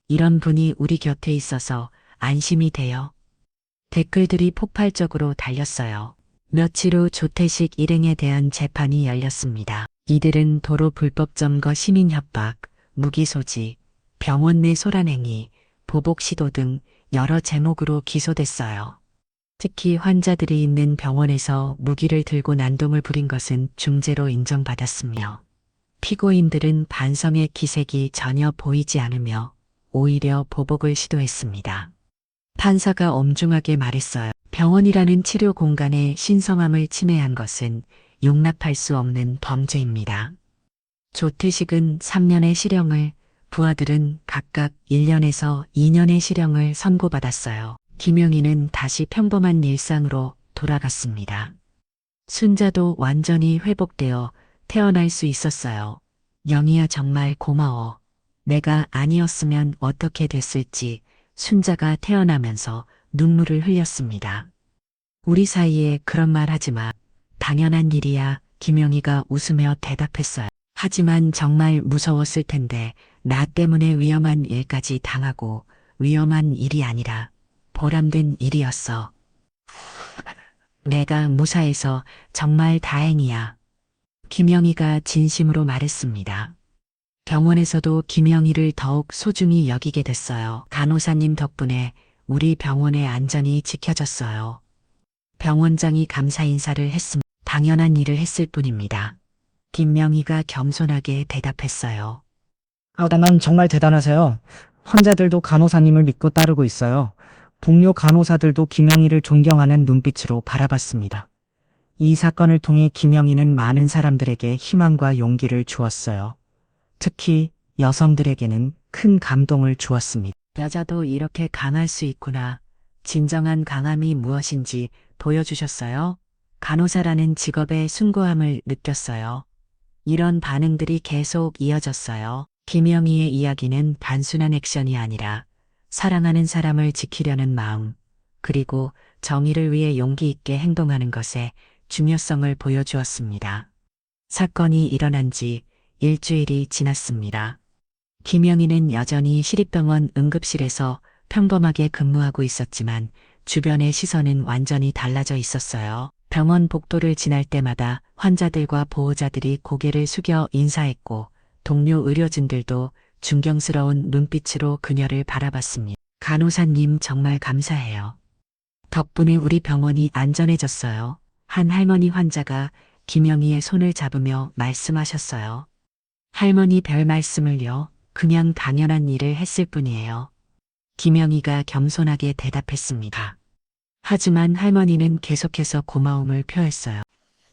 이런 분이 우리 곁에 있어서 안심이 돼요. 댓글들이 폭발적으로 달렸어요. 며칠 후 조태식 일행에 대한 재판이 열렸습니다. 이들은 도로 불법 점거 시민 협박, 무기 소지, 병원 내 소란행위, 보복 시도 등 여러 제목으로 기소됐어요. 특히 환자들이 있는 병원에서 무기를 들고 난동을 부린 것은 중죄로 인정받았으며 피고인들은 반성의 기색이 전혀 보이지 않으며 오히려 보복을 시도했습니다. 판사가 엄중하게 말했어요. 병원이라는 치료 공간의 신성함을 침해한 것은 용납할 수 없는 범죄입니다. 조태식은 3년의 실형을, 부하들은 각각 1년에서 2년의 실형을 선고받았어요. 김영희는 다시 평범한 일상으로 돌아갔습니다. 순자도 완전히 회복되어 태어날 수 있었어요. 영희야 정말 고마워. 내가 아니었으면 어떻게 됐을지 순자가 태어나면서 눈물을 흘렸습니다. 우리 사이에 그런 말 하지 마. 당연한 일이야. 김영희가 웃으며 대답했어요. 하지만 정말 무서웠을 텐데 나 때문에 위험한 일까지 당하고 위험한 일이 아니라 보람된 일이었어. 내가 무사해서 정말 다행이야. 김영희가 진심으로 말했습니다. 병원에서도 김영희를 더욱 소중히 여기게 됐어요. 간호사님 덕분에 우리 병원의 안전이 지켜졌어요. 병원장이 감사 인사를 했음 당연한 일을 했을 뿐입니다. 김명희가 겸손하게 대답했어요.
난 정말 대단하세요. 환자들도 간호사님을 믿고 따르고 있어요. 동료 간호사들도 김영희를 존경하는 눈빛으로 바라봤습니다. 이 사건을 통해 김영희는 많은 사람들에게 희망과 용기를 주었어요. 특히 여성들에게는 큰 감동을 주었습니다.
여자도 이렇게 강할 수 있구나. 진정한 강함이 무엇인지 보여주셨어요. 간호사라는 직업의 숭고함을 느꼈어요. 이런 반응들이 계속 이어졌어요. 김영희의 이야기는 단순한 액션이 아니라 사랑하는 사람을 지키려는 마음, 그리고 정의를 위해 용기 있게 행동하는 것의 중요성을 보여주었습니다. 사건이 일어난 지 일주일이 지났습니다. 김영희는 여전히 시립병원 응급실에서 평범하게 근무하고 있었지만 주변의 시선은 완전히 달라져 있었어요. 병원 복도를 지날 때마다 환자들과 보호자들이 고개를 숙여 인사했고 동료 의료진들도 존경스러운 눈빛으로 그녀를 바라봤습니다. 간호사님 정말 감사해요. 덕분에 우리 병원이 안전해졌어요. 한 할머니 환자가 김영희의 손을 잡으며 말씀하셨어요. 할머니 별 말씀을요. 그냥 당연한 일을 했을 뿐이에요. 김영희가 겸손하게 대답했습니다. 하지만 할머니는 계속해서 고마움을 표했어요.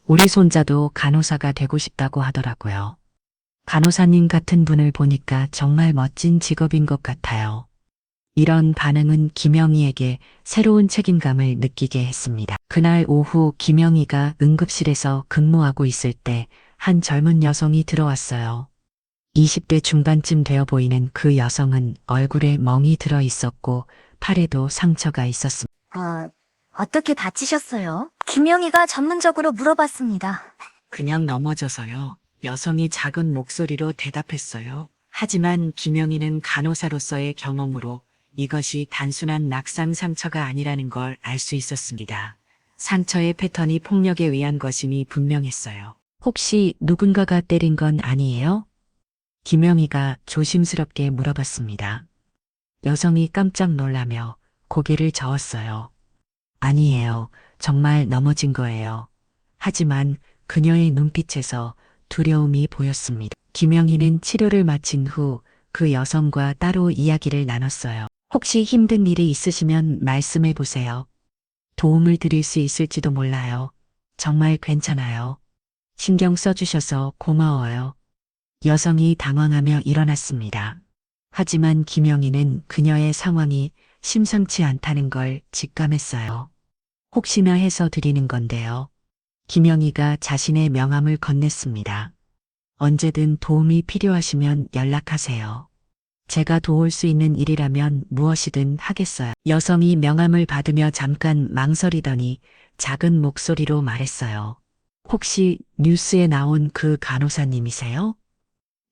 우리 손자도 간호사가 되고 싶다고 하더라고요. 간호사님 같은 분을 보니까 정말 멋진 직업인 것 같아요. 이런 반응은 김영희에게 새로운 책임감을 느끼게 했습니다. 그날 오후 김영희가 응급실에서 근무하고 있을 때 한 젊은 여성이 들어왔어요. 20대 중반쯤 되어 보이는 그 여성은 얼굴에 멍이 들어 있었고 팔에도 상처가 있었습니다.
어떻게 다치셨어요? 김영희가 전문적으로 물어봤습니다.
그냥 넘어져서요. 여성이 작은 목소리로 대답했어요. 하지만 김영희는 간호사로서의 경험으로 이것이 단순한 낙상 상처가 아니라는 걸 알 수 있었습니다. 상처의 패턴이 폭력에 의한 것임이 분명했어요. 혹시 누군가가 때린 건 아니에요? 김영희가 조심스럽게 물어봤습니다. 여성이 깜짝 놀라며 고개를 저었어요. 아니에요. 정말 넘어진 거예요. 하지만 그녀의 눈빛에서 두려움이 보였습니다. 김영희는 치료를 마친 후 그 여성과 따로 이야기를 나눴어요. 혹시 힘든 일이 있으시면 말씀해 보세요. 도움을 드릴 수 있을지도 몰라요. 정말 괜찮아요. 신경 써주셔서 고마워요. 여성이 당황하며 일어났습니다. 하지만 김영희는 그녀의 상황이 심상치 않다는 걸 직감했어요. 혹시나 해서 드리는 건데요. 김영희가 자신의 명함을 건넸습니다. 언제든 도움이 필요하시면 연락하세요. 제가 도울 수 있는 일이라면 무엇이든 하겠어요. 여성이 명함을 받으며 잠깐 망설이더니 작은 목소리로 말했어요. 혹시 뉴스에 나온 그 간호사님이세요?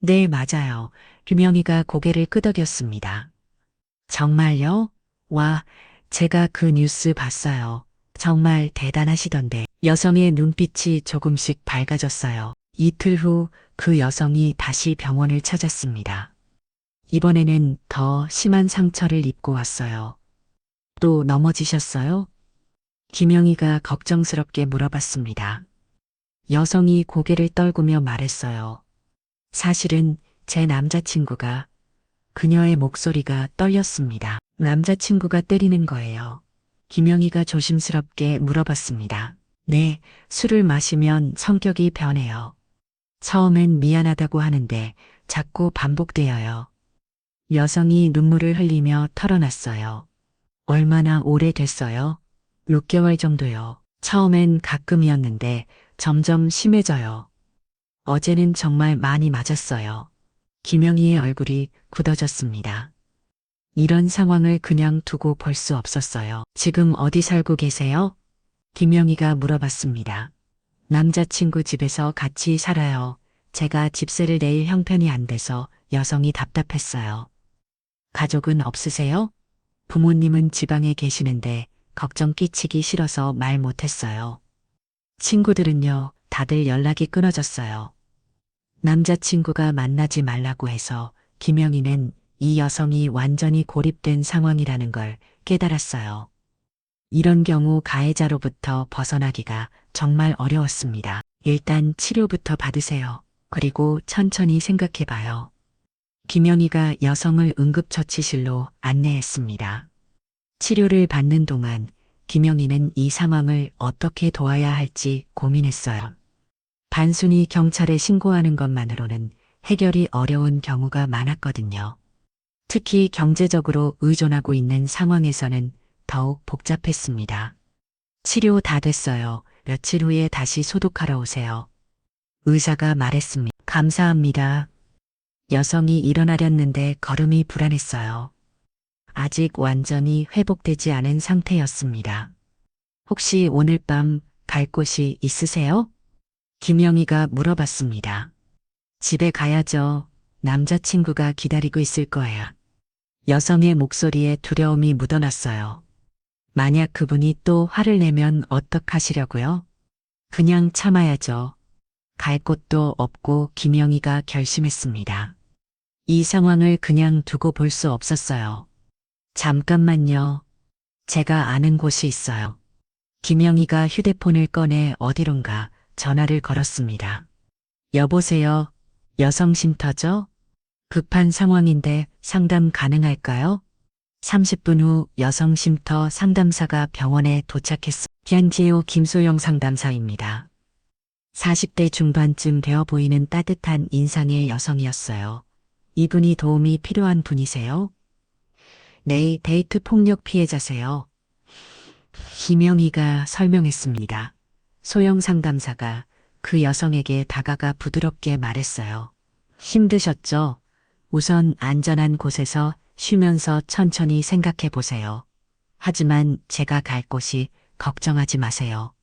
네, 맞아요. 김영희가 고개를 끄덕였습니다. 정말요? 와, 제가 그 뉴스 봤어요. 정말 대단하시던데. 여성의 눈빛이 조금씩 밝아졌어요. 이틀 후 그 여성이 다시 병원을 찾았습니다. 이번에는 더 심한 상처를 입고 왔어요. 또 넘어지셨어요? 김영희가 걱정스럽게 물어봤습니다. 여성이 고개를 떨구며 말했어요. 사실은 제 남자친구가, 그녀의 목소리가 떨렸습니다. 남자친구가 때리는 거예요. 김영희가 조심스럽게 물어봤습니다. 네, 술을 마시면 성격이 변해요. 처음엔 미안하다고 하는데 자꾸 반복되어요. 여성이 눈물을 흘리며 털어놨어요. 얼마나 오래됐어요? 6개월 정도요. 처음엔 가끔이었는데 점점 심해져요. 어제는 정말 많이 맞았어요. 김영희의 얼굴이 굳어졌습니다. 이런 상황을 그냥 두고 볼 수 없었어요. 지금 어디 살고 계세요? 김영희가 물어봤습니다. 남자친구 집에서 같이 살아요. 제가 집세를 낼 형편이 안 돼서 여성이 답답했어요. 가족은 없으세요? 부모님은 지방에 계시는데 걱정 끼치기 싫어서 말 못했어요. 친구들은요, 다들 연락이 끊어졌어요. 남자친구가 만나지 말라고 해서 김영희는 이 여성이 완전히 고립된 상황이라는 걸 깨달았어요. 이런 경우 가해자로부터 벗어나기가 정말 어려웠습니다. 일단 치료부터 받으세요. 그리고 천천히 생각해봐요. 김영희가 여성을 응급처치실로 안내했습니다. 치료를 받는 동안 김영희는 이 상황을 어떻게 도와야 할지 고민했어요. 단순히 경찰에 신고하는 것만으로는 해결이 어려운 경우가 많았거든요. 특히 경제적으로 의존하고 있는 상황에서는 더욱 복잡했습니다. 치료 다 됐어요. 며칠 후에 다시 소독하러 오세요. 의사가 말했습니다. 감사합니다. 여성이 일어나렸는데 걸음이 불안했어요. 아직 완전히 회복되지 않은 상태였습니다. 혹시 오늘 밤 갈 곳이 있으세요? 김영희가 물어봤습니다. 집에 가야죠. 남자친구가 기다리고 있을 거예요. 여성의 목소리에 두려움이 묻어났어요. 만약 그분이 또 화를 내면 어떡하시려고요? 그냥 참아야죠. 갈 곳도 없고 김영희가 결심했습니다. 이 상황을 그냥 두고 볼 수 없었어요. 잠깐만요. 제가 아는 곳이 있어요. 김영희가 휴대폰을 꺼내 어디론가 전화를 걸었습니다. 여보세요. 여성 쉼터죠? 급한 상황인데 상담 가능할까요? 30분 후 여성 쉼터 상담사가 병원에 도착했습니다. 비안지오 김소영 상담사입니다. 40대 중반쯤 되어 보이는 따뜻한 인상의 여성이었어요. 이분이 도움이 필요한 분이세요? 네, 데이트 폭력 피해자세요. 김영희가 설명했습니다. 소영 상담사가 그 여성에게 다가가 부드럽게 말했어요. 힘드셨죠? 우선 안전한 곳에서 쉬면서 천천히 생각해 보세요. 하지만 제가 갈 곳이 걱정하지 마세요.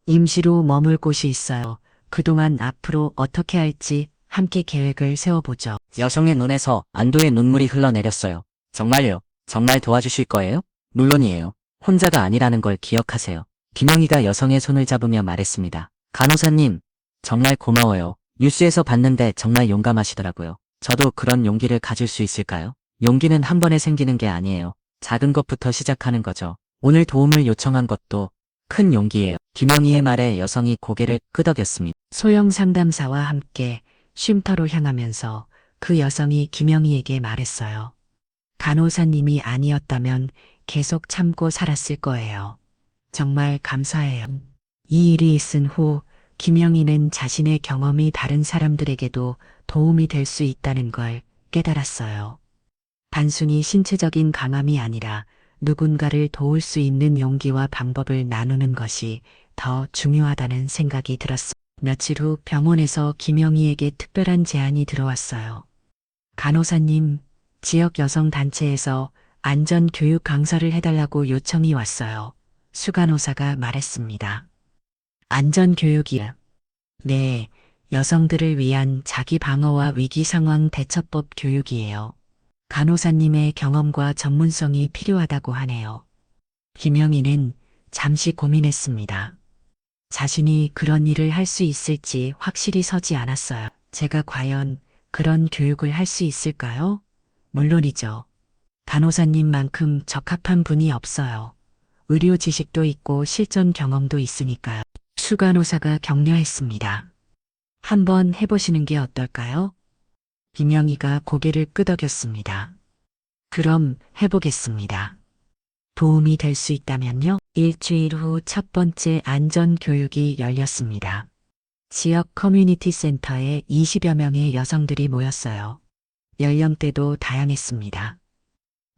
임시로 머물 곳이 있어요. 그동안 앞으로 어떻게 할지 함께 계획을 세워보죠.
여성의 눈에서 안도의 눈물이 흘러내렸어요. 정말요? 정말 도와주실 거예요? 물론이에요. 혼자가 아니라는 걸 기억하세요. 김영희가 여성의 손을 잡으며 말했습니다. 간호사님, 정말 고마워요. 뉴스에서 봤는데 정말 용감하시더라고요. 저도 그런 용기를 가질 수 있을까요? 용기는 한 번에 생기는 게 아니에요. 작은 것부터 시작하는 거죠. 오늘 도움을 요청한 것도 큰 용기예요. 김영희의 말에 여성이 고개를 끄덕였습니다.
소영 상담사와 함께 쉼터로 향하면서 그 여성이 김영희에게 말했어요. 간호사님이 아니었다면 계속 참고 살았을 거예요. 정말 감사해요. 이 일이 있은 후 김영희는 자신의 경험이 다른 사람들에게도 도움이 될 수 있다는 걸 깨달았어요. 단순히 신체적인 강함이 아니라 누군가를 도울 수 있는 용기와 방법을 나누는 것이 더 중요하다는 생각이 들었습니다. 며칠 후 병원에서 김영희에게 특별한 제안이 들어왔어요. 간호사님, 지역 여성 단체에서 안전 교육 강사를 해달라고 요청이 왔어요. 수간호사가 말했습니다. 안전 교육이요? 네, 여성들을 위한 자기 방어와 위기 상황 대처법 교육이에요. 간호사님의 경험과 전문성이 필요하다고 하네요. 김영희는 잠시 고민했습니다. 자신이 그런 일을 할 수 있을지 확실히 서지 않았어요. 제가 과연 그런 교육을 할 수 있을까요? 물론이죠. 간호사님만큼 적합한 분이 없어요. 의료 지식도 있고 실전 경험도 있으니까요. 수간호사가 격려했습니다. 한번 해보시는 게 어떨까요? 김영희가 고개를 끄덕였습니다. 그럼 해보겠습니다. 도움이 될 수 있다면요? 일주일 후 첫 번째 안전교육이 열렸습니다. 지역 커뮤니티 센터에 20여 명의 여성들이 모였어요. 연령대도 다양했습니다.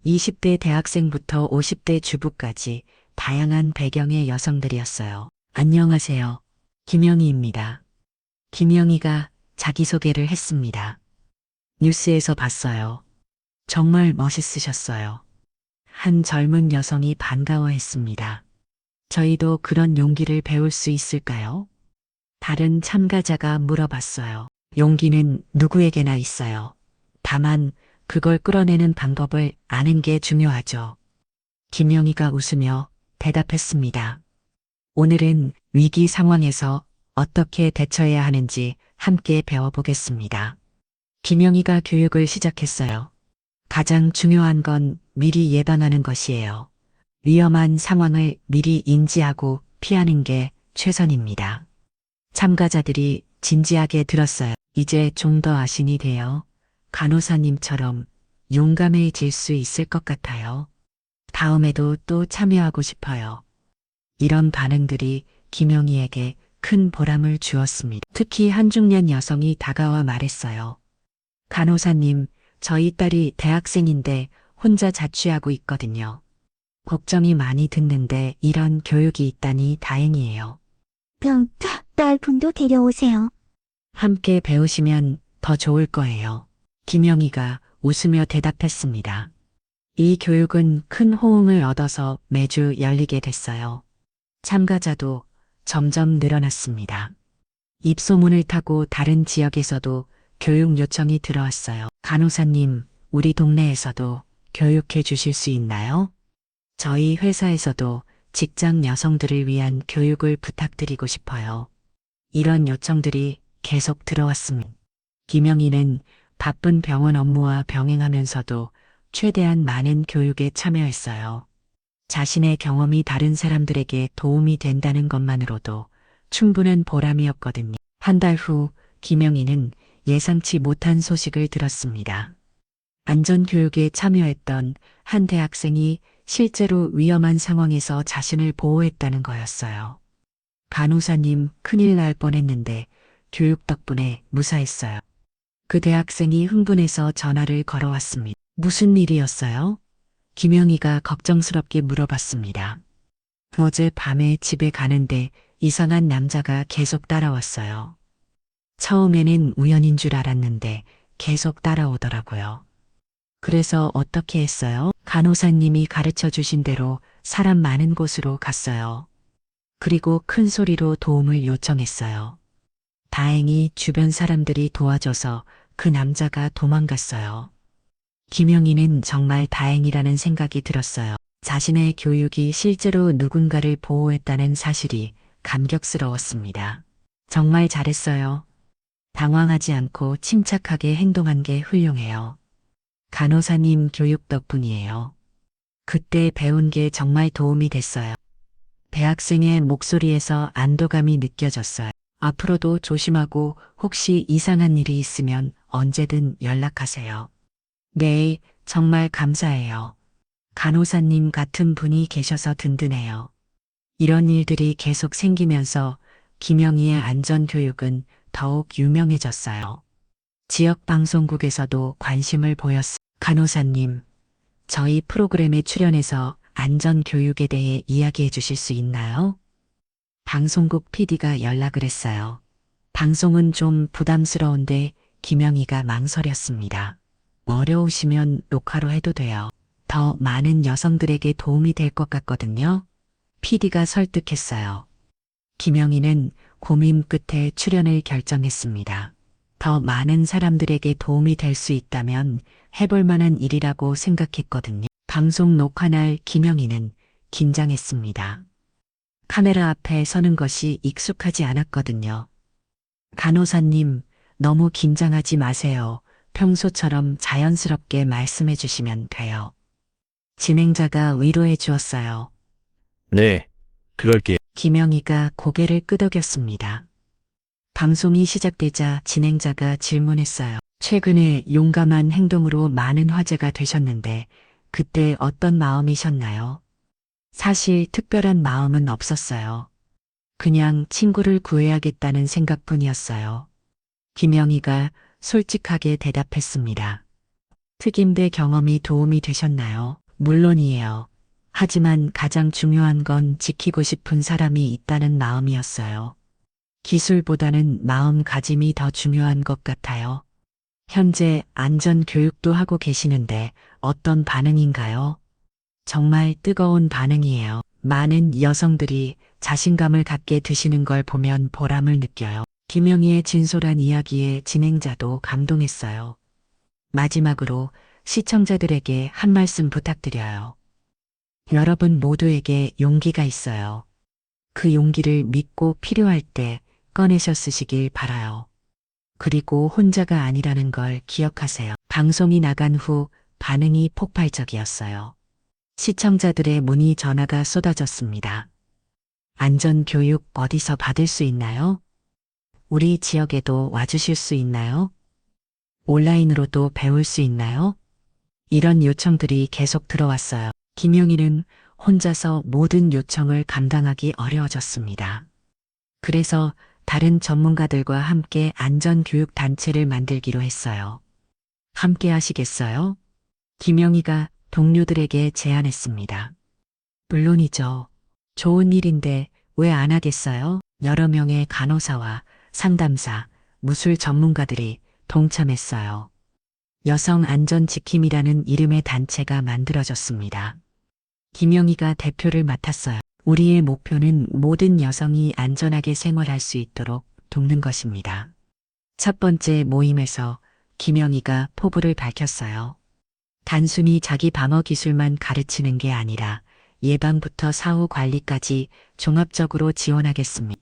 20대 대학생부터 50대 주부까지 다양한 배경의 여성들이었어요. 안녕하세요. 김영희입니다. 김영희가 자기소개를 했습니다. 뉴스에서 봤어요. 정말 멋있으셨어요. 한 젊은 여성이 반가워했습니다. 저희도 그런 용기를 배울 수 있을까요? 다른 참가자가 물어봤어요. 용기는 누구에게나 있어요. 다만 그걸 끌어내는 방법을 아는 게 중요하죠. 김영희가 웃으며 대답했습니다. 오늘은 위기 상황에서 어떻게 대처해야 하는지 함께 배워보겠습니다. 김영희가 교육을 시작했어요. 가장 중요한 건 미리 예방하는 것이에요. 위험한 상황을 미리 인지하고 피하는 게 최선입니다. 참가자들이 진지하게 들었어요. 이제 좀 더 아신이 되어 간호사님처럼 용감해질 수 있을 것 같아요. 다음에도 또 참여하고 싶어요. 이런 반응들이 김영희에게 큰 보람을 주었습니다. 특히 한 중년 여성이 다가와 말했어요. 간호사님, 저희 딸이 대학생인데 혼자 자취하고 있거든요. 걱정이 많이 듣는데 이런 교육이 있다니 다행이에요.
그럼 딸분도 데려오세요.
함께 배우시면 더 좋을 거예요. 김영희가 웃으며 대답했습니다. 이 교육은 큰 호응을 얻어서 매주 열리게 됐어요. 참가자도 점점 늘어났습니다. 입소문을 타고 다른 지역에서도 교육 요청이 들어왔어요. 간호사님, 우리 동네에서도 교육해 주실 수 있나요? 저희 회사에서도 직장 여성들을 위한 교육을 부탁드리고 싶어요. 이런 요청들이 계속 들어왔습니다. 김영희는 바쁜 병원 업무와 병행하면서도 최대한 많은 교육에 참여했어요. 자신의 경험이 다른 사람들에게 도움이 된다는 것만으로도 충분한 보람이었거든요. 한 달 후 김영희는 예상치 못한 소식을 들었습니다. 안전교육에 참여했던 한 대학생이 실제로 위험한 상황에서 자신을 보호했다는 거였어요. 간호사님, 큰일 날 뻔했는데 교육 덕분에 무사했어요. 그 대학생이 흥분해서 전화를 걸어왔습니다. 무슨 일이었어요? 김영희가 걱정스럽게 물어봤습니다. 어제 밤에 집에 가는데 이상한 남자가 계속 따라왔어요. 처음에는 우연인 줄 알았는데 계속 따라오더라고요. 그래서 어떻게 했어요? 간호사님이 가르쳐 주신 대로 사람 많은 곳으로 갔어요. 그리고 큰 소리로 도움을 요청했어요. 다행히 주변 사람들이 도와줘서 그 남자가 도망갔어요. 김영희는 정말 다행이라는 생각이 들었어요. 자신의 교육이 실제로 누군가를 보호했다는 사실이 감격스러웠습니다. 정말 잘했어요. 당황하지 않고 침착하게 행동한 게 훌륭해요. 간호사님 교육 덕분이에요. 그때 배운 게 정말 도움이 됐어요. 대학생의 목소리에서 안도감이 느껴졌어요. 앞으로도 조심하고 혹시 이상한 일이 있으면 언제든 연락하세요. 네, 정말 감사해요. 간호사님 같은 분이 계셔서 든든해요. 이런 일들이 계속 생기면서 김영희의 안전교육은 더욱 유명해졌어요. 지역 방송국에서도 관심을 보였습니다. 간호사님, 저희 프로그램에 출연해서 안전교육에 대해 이야기해 주실 수 있나요? 방송국 PD가 연락을 했어요. 방송은 좀 부담스러운데 김영희가 망설였습니다. 어려우시면 녹화로 해도 돼요. 더 많은 여성들에게 도움이 될 것 같거든요. PD가 설득했어요. 김영희는 고민 끝에 출연을 결정했습니다. 더 많은 사람들에게 도움이 될 수 있다면 해볼 만한 일이라고 생각했거든요. 방송 녹화날 김영희는 긴장했습니다. 카메라 앞에 서는 것이 익숙하지 않았거든요. 간호사님, 너무 긴장하지 마세요. 평소처럼 자연스럽게 말씀해 주시면 돼요. 진행자가 위로해 주었어요.
네, 그럴게요.
김영희가 고개를 끄덕였습니다. 방송이 시작되자 진행자가 질문했어요. 최근에 용감한 행동으로 많은 화제가 되셨는데 그때 어떤 마음이셨나요? 사실 특별한 마음은 없었어요. 그냥 친구를 구해야겠다는 생각뿐이었어요. 김영희가 솔직하게 대답했습니다. 특임대 경험이 도움이 되셨나요? 물론이에요. 하지만 가장 중요한 건 지키고 싶은 사람이 있다는 마음이었어요. 기술보다는 마음가짐이 더 중요한 것 같아요. 현재 안전 교육도 하고 계시는데 어떤 반응인가요? 정말 뜨거운 반응이에요. 많은 여성들이 자신감을 갖게 되시는 걸 보면 보람을 느껴요. 김영희의 진솔한 이야기에 진행자도 감동했어요. 마지막으로 시청자들에게 한 말씀 부탁드려요. 여러분 모두에게 용기가 있어요. 그 용기를 믿고 필요할 때 꺼내셔 쓰시길 바라요. 그리고 혼자가 아니라는 걸 기억하세요. 방송이 나간 후 반응이 폭발적이었어요. 시청자들의 문의 전화가 쏟아졌습니다. 안전교육 어디서 받을 수 있나요? 우리 지역에도 와주실 수 있나요? 온라인으로도 배울 수 있나요? 이런 요청들이 계속 들어왔어요. 김영희는 혼자서 모든 요청을 감당하기 어려워졌습니다. 그래서 다른 전문가들과 함께 안전교육 단체를 만들기로 했어요. 함께 하시겠어요? 김영희가 동료들에게 제안했습니다. 물론이죠. 좋은 일인데 왜 안 하겠어요? 여러 명의 간호사와 상담사, 무술 전문가들이 동참했어요. 여성 안전지킴이라는 이름의 단체가 만들어졌습니다. 김영희가 대표를 맡았어요. 우리의 목표는 모든 여성이 안전하게 생활할 수 있도록 돕는 것입니다. 첫 번째 모임에서 김영희가 포부를 밝혔어요. 단순히 자기 방어 기술만 가르치는 게 아니라 예방부터 사후 관리까지 종합적으로 지원하겠습니다.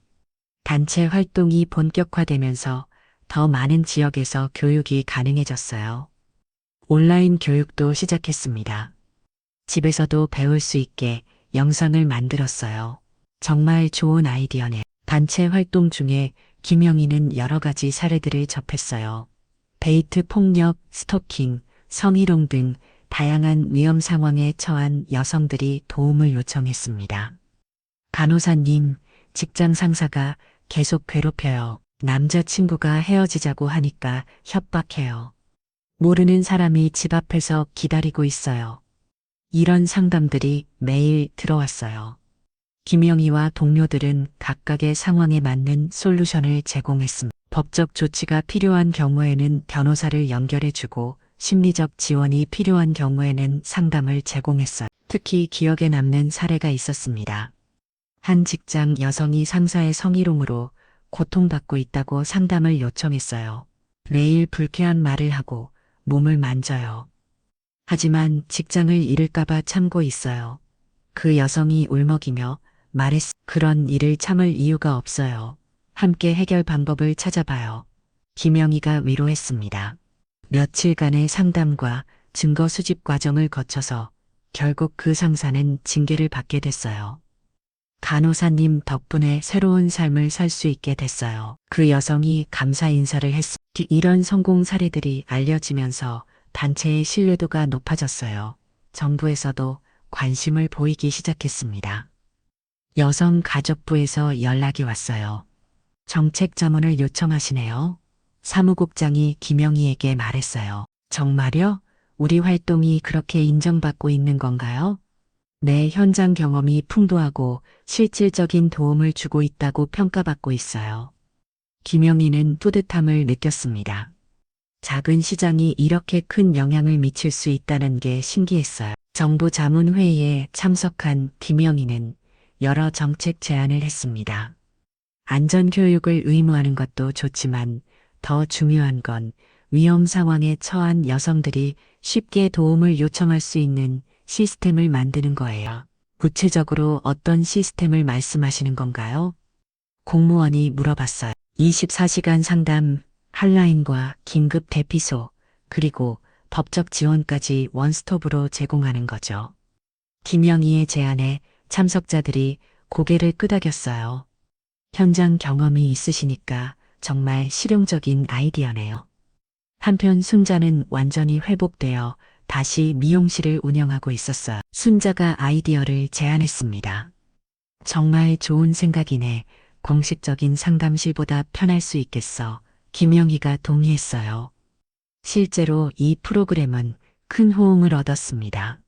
단체 활동이 본격화되면서 더 많은 지역에서 교육이 가능해졌어요. 온라인 교육도 시작했습니다. 집에서도 배울 수 있게 영상을 만들었어요. 정말 좋은 아이디어네. 단체 활동 중에 김영희는 여러 가지 사례들을 접했어요. 데이트 폭력, 스토킹, 성희롱 등 다양한 위험 상황에 처한 여성들이 도움을 요청했습니다. 간호사님, 직장 상사가 계속 괴롭혀요. 남자친구가 헤어지자고 하니까 협박해요. 모르는 사람이 집 앞에서 기다리고 있어요. 이런 상담들이 매일 들어왔어요. 김영희와 동료들은 각각의 상황에 맞는 솔루션을 제공했습니다. 법적 조치가 필요한 경우에는 변호사를 연결해주고 심리적 지원이 필요한 경우에는 상담을 제공했어요. 특히 기억에 남는 사례가 있었습니다. 한 직장 여성이 상사의 성희롱으로 고통받고 있다고 상담을 요청했어요. 매일 불쾌한 말을 하고 몸을 만져요. 하지만 직장을 잃을까봐 참고 있어요. 그 여성이 울먹이며 말했어. 그런 일을 참을 이유가 없어요. 함께 해결 방법을 찾아봐요. 김영희가 위로했습니다. 며칠간의 상담과 증거 수집 과정을 거쳐서 결국 그 상사는 징계를 받게 됐어요. 간호사님 덕분에 새로운 삶을 살 수 있게 됐어요. 그 여성이 감사 인사를 했습니다. 이런 성공 사례들이 알려지면서 단체의 신뢰도가 높아졌어요. 정부에서도 관심을 보이기 시작했습니다. 여성가족부에서 연락이 왔어요. 정책 자문을 요청하시네요. 사무국장이 김영희에게 말했어요. 정말요? 우리 활동이 그렇게 인정받고 있는 건가요? 내 현장 경험이 풍부하고 실질적인 도움을 주고 있다고 평가받고 있어요. 김영희는 뿌듯함을 느꼈습니다. 작은 시장이 이렇게 큰 영향을 미칠 수 있다는 게 신기했어요. 정부 자문회의에 참석한 김영희는 여러 정책 제안을 했습니다. 안전교육을 의무화하는 것도 좋지만 더 중요한 건 위험 상황에 처한 여성들이 쉽게 도움을 요청할 수 있는 시스템을 만드는 거예요. 구체적으로 어떤 시스템을 말씀하시는 건가요? 공무원이 물어봤어요. 24시간 상담, 핫라인과 긴급 대피소, 그리고 법적 지원까지 원스톱으로 제공하는 거죠. 김영희의 제안에 참석자들이 고개를 끄덕였어요. 현장 경험이 있으시니까 정말 실용적인 아이디어네요. 한편 순자는 완전히 회복되어 다시 미용실을 운영하고 있었어요. 순자가 아이디어를 제안했습니다. 정말 좋은 생각이네. 공식적인 상담실보다 편할 수 있겠어. 김영희가 동의했어요. 실제로 이 프로그램은 큰 호응을 얻었습니다.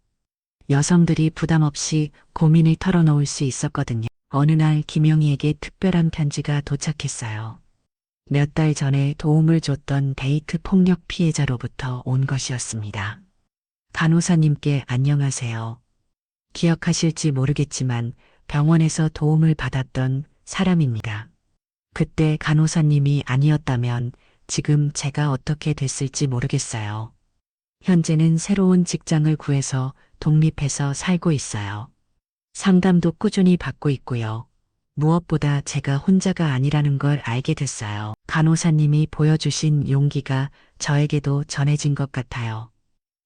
여성들이 부담 없이 고민을 털어놓을 수 있었거든요. 어느 날 김영희에게 특별한 편지가 도착했어요. 몇 달 전에 도움을 줬던 데이트 폭력 피해자로부터 온 것이었습니다. 간호사님께 안녕하세요. 기억하실지 모르겠지만 병원에서 도움을 받았던 사람입니다. 그때 간호사님이 아니었다면 지금 제가 어떻게 됐을지 모르겠어요. 현재는 새로운 직장을 구해서 독립해서 살고 있어요. 상담도 꾸준히 받고 있고요. 무엇보다 제가 혼자가 아니라는 걸 알게 됐어요. 간호사님이 보여주신 용기가 저에게도 전해진 것 같아요.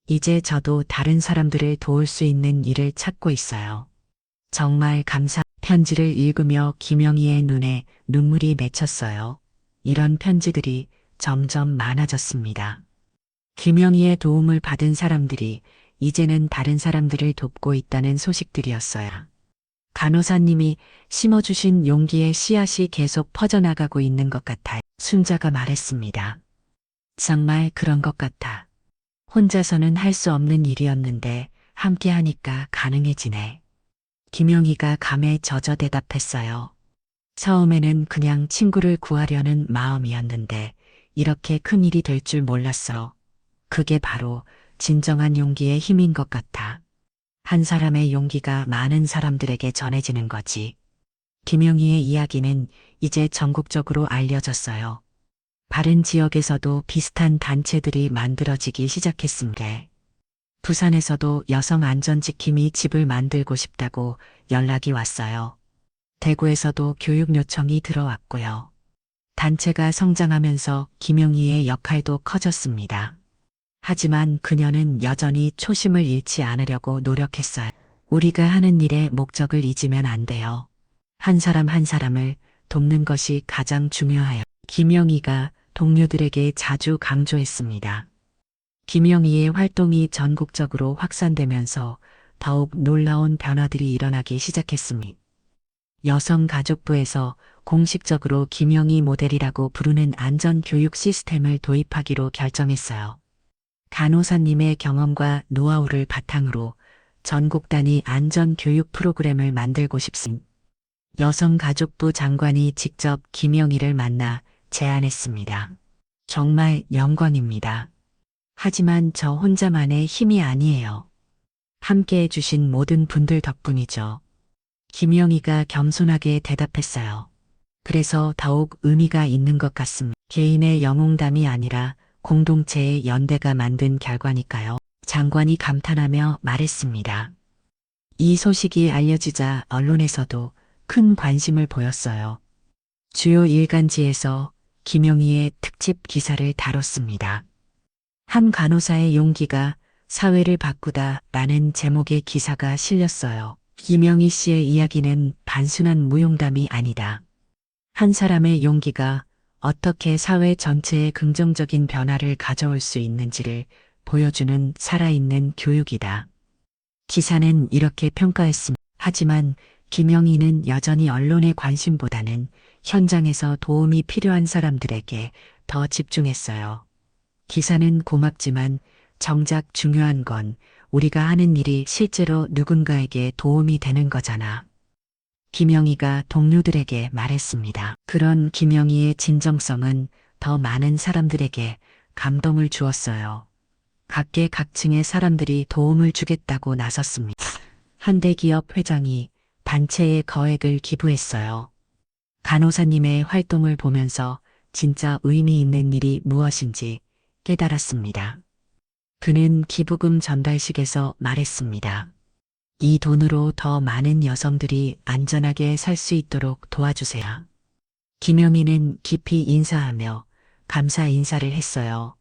이제 저도 다른 사람들을 도울 수 있는 일을 찾고 있어요. 정말 편지를 읽으며 김영희의 눈에 눈물이 맺혔어요. 이런 편지들이 점점 많아졌습니다. 김영희의 도움을 받은 사람들이 이제는 다른 사람들을 돕고 있다는 소식들이었어요. 간호사님이 심어주신 용기의 씨앗이 계속 퍼져나가고 있는 것 같아요. 순자가 말했습니다. 정말 그런 것 같아. 혼자서는 할 수 없는 일이었는데 함께 하니까 가능해지네. 김영희가 감에 젖어 대답했어요. 처음에는 그냥 친구를 구하려는 마음이었는데 이렇게 큰 일이 될 줄 몰랐어. 그게 바로 진정한 용기의 힘인 것 같아. 한 사람의 용기가 많은 사람들에게 전해지는 거지. 김영희의 이야기는 이제 전국적으로 알려졌어요. 다른 지역에서도 비슷한 단체들이 만들어지기 시작했습니다. 부산에서도 여성 안전지킴이 집을 만들고 싶다고 연락이 왔어요. 대구에서도 교육 요청이 들어왔고요. 단체가 성장하면서 김영희의 역할도 커졌습니다. 하지만 그녀는 여전히 초심을 잃지 않으려고 노력했어요. 우리가 하는 일의 목적을 잊으면 안 돼요. 한 사람 한 사람을 돕는 것이 가장 중요해요. 김영희가 동료들에게 자주 강조했습니다. 김영희의 활동이 전국적으로 확산되면서 더욱 놀라운 변화들이 일어나기 시작했습니다. 여성가족부에서 공식적으로 김영희 모델이라고 부르는 안전교육 시스템을 도입하기로 결정했어요. 간호사님의 경험과 노하우를 바탕으로 전국 단위 안전교육 프로그램을 만들고 싶습니다. 여성가족부 장관이 직접 김영희를 만나 제안했습니다. 정말 영광입니다. 하지만 저 혼자만의 힘이 아니에요. 함께 해주신 모든 분들 덕분이죠. 김영희가 겸손하게 대답했어요. 그래서 더욱 의미가 있는 것 같습니다. 개인의 영웅담이 아니라 공동체의 연대가 만든 결과니까요. 장관이 감탄하며 말했습니다. 이 소식이 알려지자 언론에서도 큰 관심을 보였어요. 주요 일간지에서 김영희의 특집 기사를 다뤘습니다. 한 간호사의 용기가 사회를 바꾸다 라는 제목의 기사가 실렸어요. 김영희 씨의 이야기는 단순한 무용담이 아니다. 한 사람의 용기가 어떻게 사회 전체에 긍정적인 변화를 가져올 수 있는지를 보여주는 살아있는 교육이다. 기사는 이렇게 평가했습니다. 하지만 김영희는 여전히 언론의 관심보다는 현장에서 도움이 필요한 사람들에게 더 집중했어요. 기사는 고맙지만 정작 중요한 건 우리가 하는 일이 실제로 누군가에게 도움이 되는 거잖아. 김영희가 동료들에게 말했습니다. 그런 김영희의 진정성은 더 많은 사람들에게 감동을 주었어요. 각계각층의 사람들이 도움을 주겠다고 나섰습니다. 한 대기업 회장이 단체에 거액을 기부했어요. 간호사님의 활동을 보면서 진짜 의미 있는 일이 무엇인지 깨달았습니다. 그는 기부금 전달식에서 말했습니다. 이 돈으로 더 많은 여성들이 안전하게 살 수 있도록 도와주세요. 김영희는 깊이 인사하며 감사 인사를 했어요.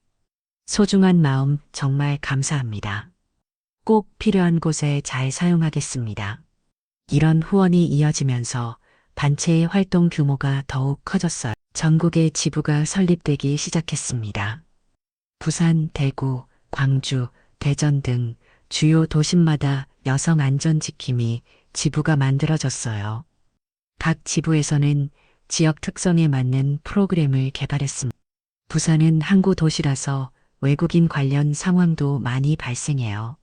소중한 마음 정말 감사합니다. 꼭 필요한 곳에 잘 사용하겠습니다. 이런 후원이 이어지면서 단체의 활동 규모가 더욱 커졌어요. 전국의 지부가 설립되기 시작했습니다. 부산, 대구, 광주, 대전 등 주요 도심마다 여성 안전지킴이 지부가 만들어졌어요. 각 지부에서는 지역 특성에 맞는 프로그램을 개발했습니다. 부산은 항구 도시라서 외국인 관련 상황도 많이 발생해요.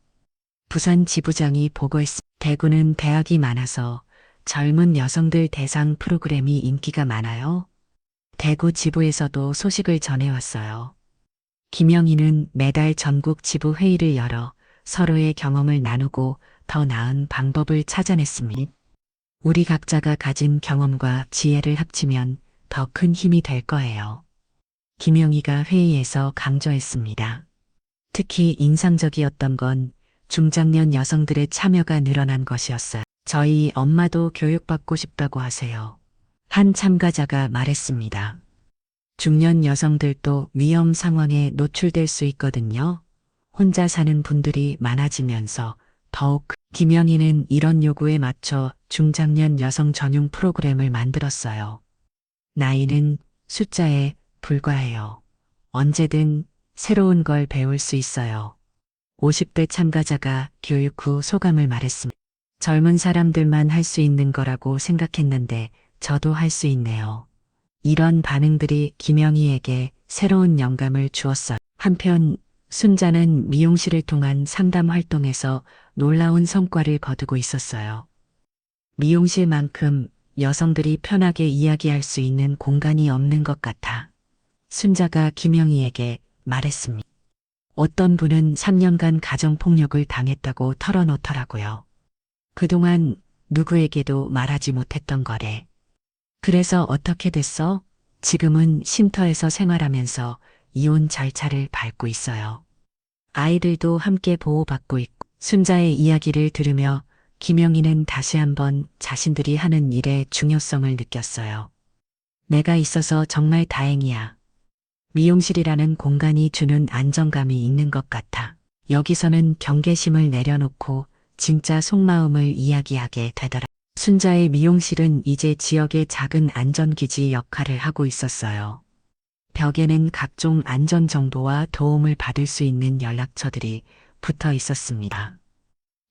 부산 지부장이 보고했습니다. 대구는 대학이 많아서 젊은 여성들 대상 프로그램이 인기가 많아요. 대구 지부에서도 소식을 전해왔어요. 김영희는 매달 전국 지부 회의를 열어 서로의 경험을 나누고 더 나은 방법을 찾아냈습니다. 우리 각자가 가진 경험과 지혜를 합치면 더 큰 힘이 될 거예요. 김영희가 회의에서 강조했습니다. 특히 인상적이었던 건 중장년 여성들의 참여가 늘어난 것이었어요. 저희 엄마도 교육받고 싶다고 하세요. 한 참가자가 말했습니다. 중년 여성들도 위험 상황에 노출될 수 있거든요. 혼자 사는 분들이 많아지면서 더욱 김영희는 이런 요구에 맞춰 중장년 여성 전용 프로그램을 만들었어요. 나이는 숫자에 불과해요. 언제든 새로운 걸 배울 수 있어요. 50대 참가자가 교육 후 소감을 말했습니다. 젊은 사람들만 할 수 있는 거라고 생각했는데 저도 할 수 있네요. 이런 반응들이 김영희에게 새로운 영감을 주었어요. 한편 순자는 미용실을 통한 상담 활동에서 놀라운 성과를 거두고 있었어요. 미용실만큼 여성들이 편하게 이야기할 수 있는 공간이 없는 것 같아. 순자가 김영희에게 말했습니다. 어떤 분은 3년간 가정폭력을 당했다고 털어놓더라고요. 그동안 누구에게도 말하지 못했던 거래. 그래서 어떻게 됐어? 지금은 쉼터에서 생활하면서 이혼 절차를 밟고 있어요. 아이들도 함께 보호받고 있고 순자의 이야기를 들으며 김영희는 다시 한번 자신들이 하는 일의 중요성을 느꼈어요. 내가 있어서 정말 다행이야. 미용실이라는 공간이 주는 안정감이 있는 것 같아. 여기서는 경계심을 내려놓고 진짜 속마음을 이야기하게 되더라. 순자의 미용실은 이제 지역의 작은 안전기지 역할을 하고 있었어요. 벽에는 각종 안전정보와 도움을 받을 수 있는 연락처들이 붙어 있었습니다.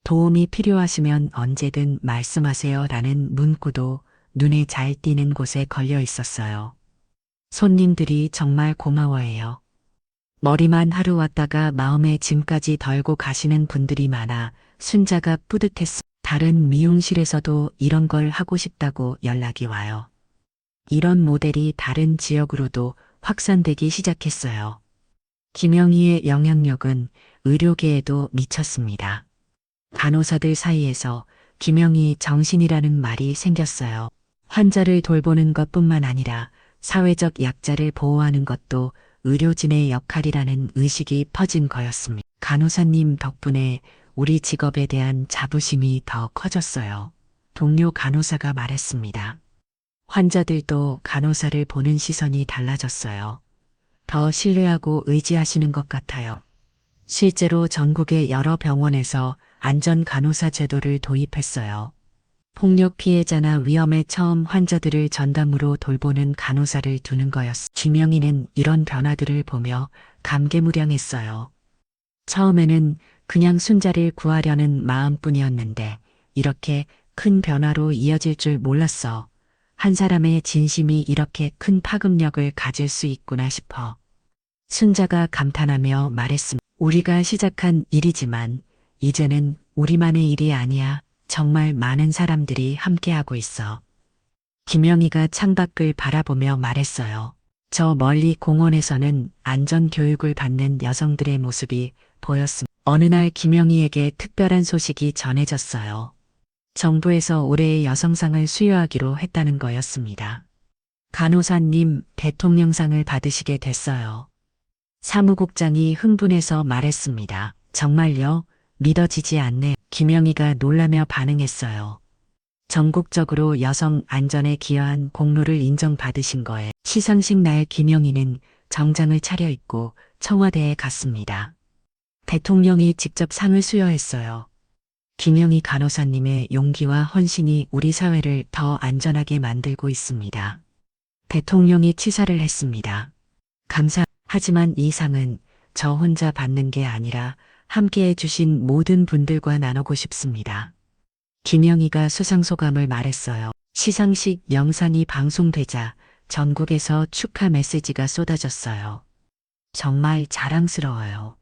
도움이 필요하시면 언제든 말씀하세요 라는 문구도 눈에 잘 띄는 곳에 걸려 있었어요. 손님들이 정말 고마워해요. 머리만 하루 왔다가 마음의 짐까지 덜고 가시는 분들이 많아 순자가 뿌듯했어. 다른 미용실에서도 이런 걸 하고 싶다고 연락이 와요. 이런 모델이 다른 지역으로도 확산되기 시작했어요. 김영희의 영향력은 의료계에도 미쳤습니다. 간호사들 사이에서 김영희 정신이라는 말이 생겼어요. 환자를 돌보는 것뿐만 아니라 사회적 약자를 보호하는 것도 의료진의 역할이라는 의식이 퍼진 거였습니다. 간호사님 덕분에 우리 직업에 대한 자부심이 더 커졌어요. 동료 간호사가 말했습니다. 환자들도 간호사를 보는 시선이 달라졌어요. 더 신뢰하고 의지하시는 것 같아요. 실제로 전국의 여러 병원에서 안전 간호사 제도를 도입했어요. 폭력 피해자나 위험에 처음 환자들을 전담으로 돌보는 간호사를 두는 거였어. 김영희는 이런 변화들을 보며 감개무량했어요. 처음에는 그냥 순자를 구하려는 마음뿐이었는데 이렇게 큰 변화로 이어질 줄 몰랐어. 한 사람의 진심이 이렇게 큰 파급력을 가질 수 있구나 싶어. 순자가 감탄하며 말했습니다. 우리가 시작한 일이지만 이제는 우리만의 일이 아니야. 정말 많은 사람들이 함께하고 있어. 김영희가 창밖을 바라보며 말했어요. 저 멀리 공원에서는 안전교육을 받는 여성들의 모습이 보였습니다. 어느 날 김영희에게 특별한 소식이 전해졌어요. 정부에서 올해의 여성상을 수여하기로 했다는 거였습니다. 간호사님 대통령상을 받으시게 됐어요. 사무국장이 흥분해서 말했습니다. 정말요? 믿어지지 않네. 김영희가 놀라며 반응했어요. 전국적으로 여성 안전에 기여한 공로를 인정받으신 거에 시상식 날 김영희는 정장을 차려입고 청와대에 갔습니다. 대통령이 직접 상을 수여했어요. 김영희 간호사님의 용기와 헌신이 우리 사회를 더 안전하게 만들고 있습니다. 대통령이 치사를 했습니다. 하지만 이 상은 저 혼자 받는 게 아니라 함께해 주신 모든 분들과 나누고 싶습니다. 김영희가 수상소감을 말했어요. 시상식 영상이 방송되자 전국에서 축하 메시지가 쏟아졌어요. 정말 자랑스러워요.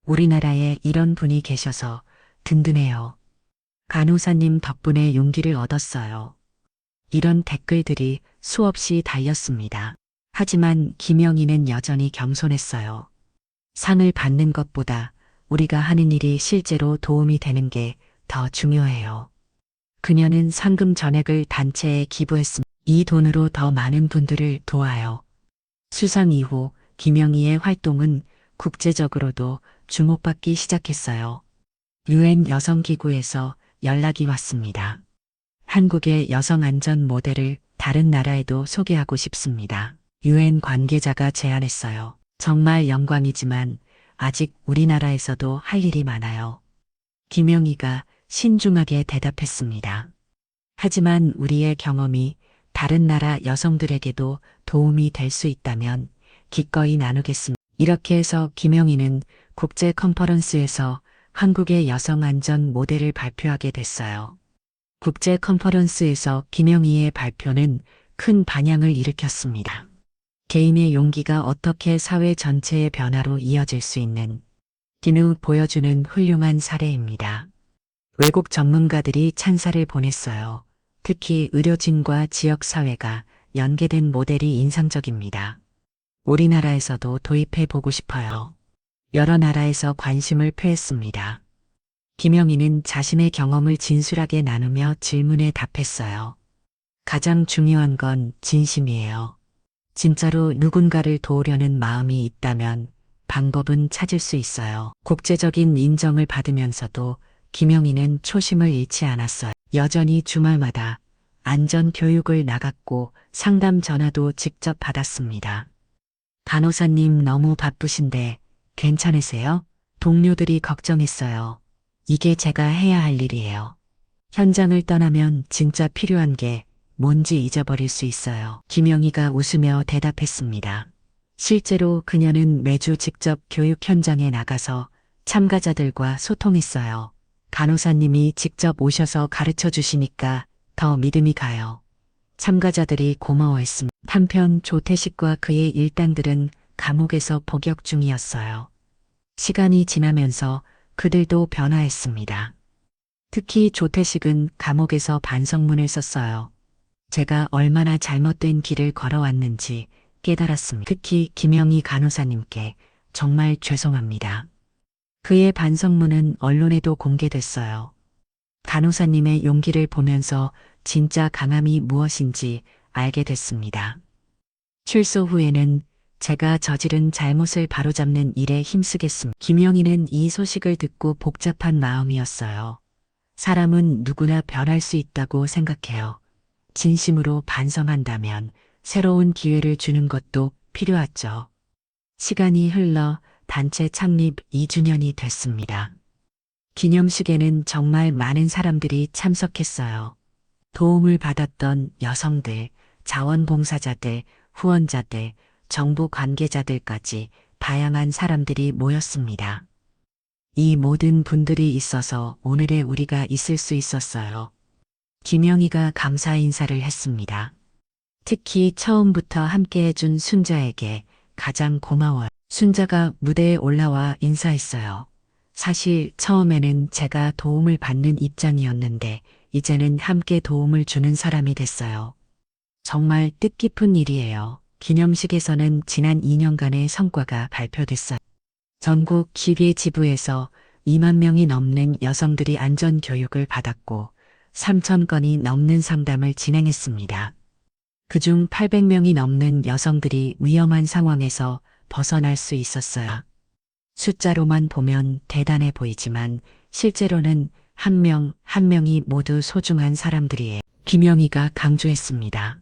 우리나라에 이런 분이 계셔서 든든해요. 간호사님 덕분에 용기를 얻었어요. 이런 댓글들이 수없이 달렸습니다. 하지만 김영희는 여전히 겸손했어요. 상을 받는 것보다 우리가 하는 일이 실제로 도움이 되는 게 더 중요해요. 그녀는 상금 전액을 단체에 기부했습니다. 이 돈으로 더 많은 분들을 도와요. 수상 이후 김영희의 활동은 국제적으로도 주목받기 시작했어요. UN 여성기구에서 연락이 왔습니다. 한국의 여성 안전 모델을 다른 나라에도 소개하고 싶습니다. UN 관계자가 제안했어요. 정말 영광이지만 아직 우리나라에서도 할 일이 많아요. 김영희가 신중하게 대답했습니다. 하지만 우리의 경험이 다른 나라 여성들에게도 도움이 될 수 있다면 기꺼이 나누겠습니다. 이렇게 해서 김영희는 국제 컨퍼런스에서 한국의 여성 안전 모델을 발표하게 됐어요. 국제 컨퍼런스에서 김영희의 발표는 큰 반향을 일으켰습니다. 개인의 용기가 어떻게 사회 전체의 변화로 이어질 수 있는 기능을 보여주는 훌륭한 사례입니다. 외국 전문가들이 찬사를 보냈어요. 특히 의료진과 지역사회가 연계된 모델이 인상적입니다. 우리나라에서도 도입해 보고 싶어요. 여러 나라에서 관심을 표했습니다. 김영희는 자신의 경험을 진솔하게 나누며 질문에 답했어요. 가장 중요한 건 진심이에요. 진짜로 누군가를 도우려는 마음이 있다면 방법은 찾을 수 있어요. 국제적인 인정을 받으면서도 김영희는 초심을 잃지 않았어요. 여전히 주말마다 안전 교육을 나갔고 상담 전화도 직접 받았습니다. 간호사님 너무 바쁘신데 괜찮으세요? 동료들이 걱정했어요. 이게 제가 해야 할 일이에요. 현장을 떠나면 진짜 필요한 게 뭔지 잊어버릴 수 있어요. 김영희가 웃으며 대답했습니다. 실제로 그녀는 매주 직접 교육 현장에 나가서 참가자들과 소통했어요. 간호사님이 직접 오셔서 가르쳐 주시니까 더 믿음이 가요. 참가자들이 고마워했습니다. 한편 조태식과 그의 일당들은 감옥에서 복역 중이었어요. 시간이 지나면서 그들도 변화했습니다. 특히 조태식은 감옥에서 반성문을 썼어요. 제가 얼마나 잘못된 길을 걸어왔는지 깨달았습니다. 특히 김영희 간호사님께 정말 죄송합니다. 그의 반성문은 언론에도 공개됐어요. 간호사님의 용기를 보면서 진짜 강함이 무엇인지 알게 됐습니다. 출소 후에는 제가 저지른 잘못을 바로잡는 일에 힘쓰겠습니다. 김영희는 이 소식을 듣고 복잡한 마음이었어요. 사람은 누구나 변할 수 있다고 생각해요. 진심으로 반성한다면 새로운 기회를 주는 것도 필요하죠. 시간이 흘러 단체 창립 2주년이 됐습니다. 기념식에는 정말 많은 사람들이 참석했어요. 도움을 받았던 여성들, 자원봉사자들, 후원자들, 정부 관계자들까지 다양한 사람들이 모였습니다. 이 모든 분들이 있어서 오늘의 우리가 있을 수 있었어요. 김영희가 감사 인사를 했습니다. 특히 처음부터 함께 해준 순자에게 가장 고마워요. 순자가 무대에 올라와 인사했어요. 사실 처음에는 제가 도움을 받는 입장이었는데 이제는 함께 도움을 주는 사람이 됐어요. 정말 뜻깊은 일이에요. 기념식에서는 지난 2년간의 성과가 발표됐어요. 전국 기계 지부에서 2만 명이 넘는 여성들이 안전교육을 받았고 3천 건이 넘는 상담을 진행했습니다. 그중 800명이 넘는 여성들이 위험한 상황에서 벗어날 수 있었어요. 숫자로만 보면 대단해 보이지만 실제로는 한 명 한 명이 모두 소중한 사람들이에요. 김영희가 강조했습니다.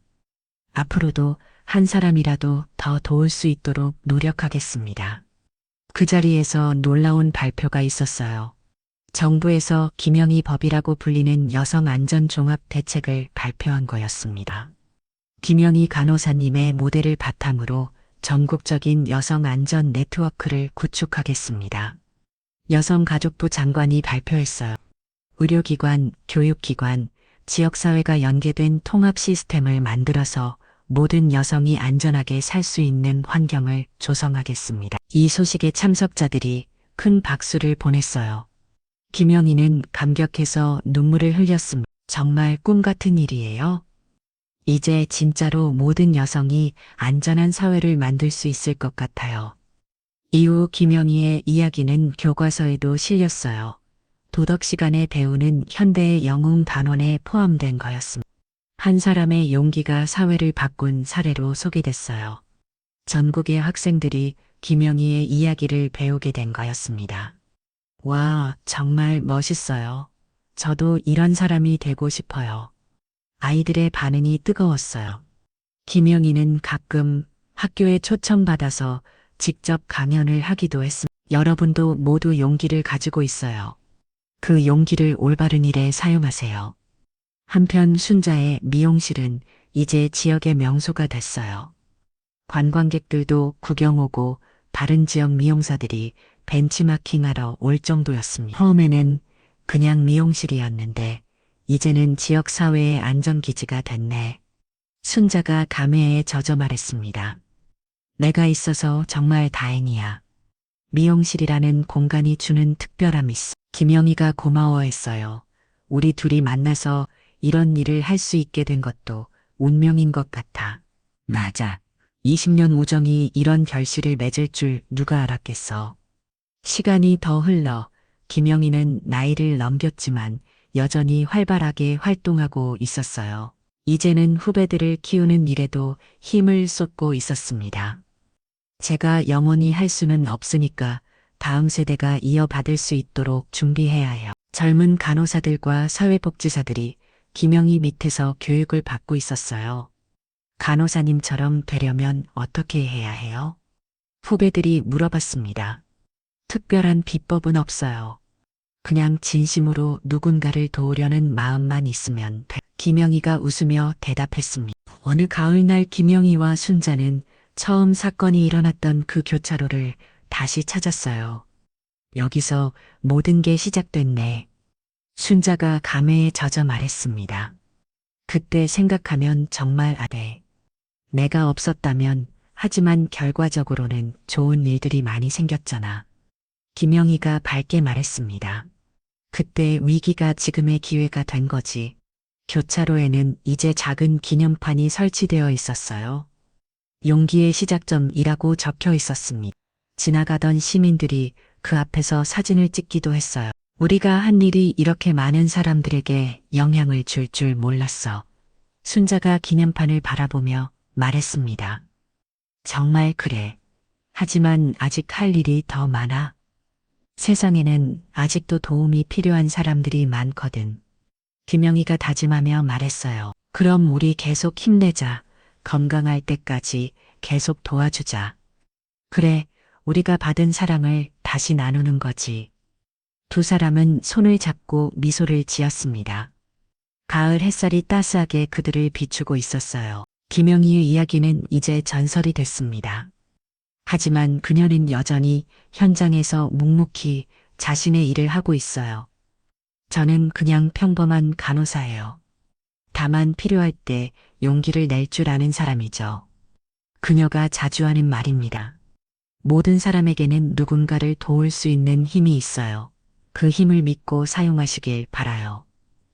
앞으로도 한 사람이라도 더 도울 수 있도록 노력하겠습니다. 그 자리에서 놀라운 발표가 있었어요. 정부에서 김영희 법이라고 불리는 여성 안전 종합 대책을 발표한 거였습니다. 김영희 간호사님의 모델을 바탕으로 전국적인 여성 안전 네트워크를 구축하겠습니다. 여성가족부 장관이 발표했어요. 의료기관, 교육기관, 지역사회가 연계된 통합 시스템을 만들어서 모든 여성이 안전하게 살 수 있는 환경을 조성하겠습니다. 이 소식에 참석자들이 큰 박수를 보냈어요. 김영희는 감격해서 눈물을 흘렸습니다. 정말 꿈 같은 일이에요. 이제 진짜로 모든 여성이 안전한 사회를 만들 수 있을 것 같아요. 이후 김영희의 이야기는 교과서에도 실렸어요. 도덕 시간에 배우는 현대의 영웅 단원에 포함된 거였습니다. 한 사람의 용기가 사회를 바꾼 사례로 소개됐어요. 전국의 학생들이 김영희의 이야기를 배우게 된 거였습니다. 와, 정말 멋있어요. 저도 이런 사람이 되고 싶어요. 아이들의 반응이 뜨거웠어요. 김영희는 가끔 학교에 초청받아서 직접 강연을 하기도 했습니다. 여러분도 모두 용기를 가지고 있어요. 그 용기를 올바른 일에 사용하세요. 한편 순자의 미용실은 이제 지역의 명소가 됐어요. 관광객들도 구경 오고 다른 지역 미용사들이 벤치마킹하러 올 정도였습니다. 처음에는 그냥 미용실이었는데 이제는 지역 사회의 안전기지가 됐네. 순자가 감회에 젖어 말했습니다. 내가 있어서 정말 다행이야. 미용실이라는 공간이 주는 특별함이 있어. 김영희가 고마워했어요. 우리 둘이 만나서 이런 일을 할 수 있게 된 것도 운명인 것 같아. 맞아. 20년 우정이 이런 결실을 맺을 줄 누가 알았겠어. 시간이 더 흘러 김영희는 나이를 넘겼지만 여전히 활발하게 활동하고 있었어요. 이제는 후배들을 키우는 일에도 힘을 쏟고 있었습니다. 제가 영원히 할 수는 없으니까 다음 세대가 이어받을 수 있도록 준비해야 해요. 젊은 간호사들과 사회복지사들이 김영희 밑에서 교육을 받고 있었어요. 간호사님처럼 되려면 어떻게 해야 해요? 후배들이 물어봤습니다. 특별한 비법은 없어요. 그냥 진심으로 누군가를 도우려는 마음만 있으면 돼. 김영희가 웃으며 대답했습니다. 어느 가을날 김영희와 순자는 처음 사건이 일어났던 그 교차로를 다시 찾았어요. 여기서 모든 게 시작됐네. 순자가 감회에 젖어 말했습니다. 그때 생각하면 정말 아돼. 내가 없었다면 하지만 결과적으로는 좋은 일들이 많이 생겼잖아. 김영희가 밝게 말했습니다. 그때 위기가 지금의 기회가 된 거지. 교차로에는 이제 작은 기념판이 설치되어 있었어요. 용기의 시작점이라고 적혀 있었습니다. 지나가던 시민들이 그 앞에서 사진을 찍기도 했어요. 우리가 한 일이 이렇게 많은 사람들에게 영향을 줄 줄 몰랐어. 순자가 기념판을 바라보며 말했습니다. 정말 그래. 하지만 아직 할 일이 더 많아. 세상에는 아직도 도움이 필요한 사람들이 많거든. 김영희가 다짐하며 말했어요. 그럼 우리 계속 힘내자. 건강할 때까지 계속 도와주자. 그래, 우리가 받은 사랑을 다시 나누는 거지. 두 사람은 손을 잡고 미소를 지었습니다. 가을 햇살이 따스하게 그들을 비추고 있었어요. 김영희의 이야기는 이제 전설이 됐습니다. 하지만 그녀는 여전히 현장에서 묵묵히 자신의 일을 하고 있어요. 저는 그냥 평범한 간호사예요. 다만 필요할 때 용기를 낼 줄 아는 사람이죠. 그녀가 자주 하는 말입니다. 모든 사람에게는 누군가를 도울 수 있는 힘이 있어요. 그 힘을 믿고 사용하시길 바라요.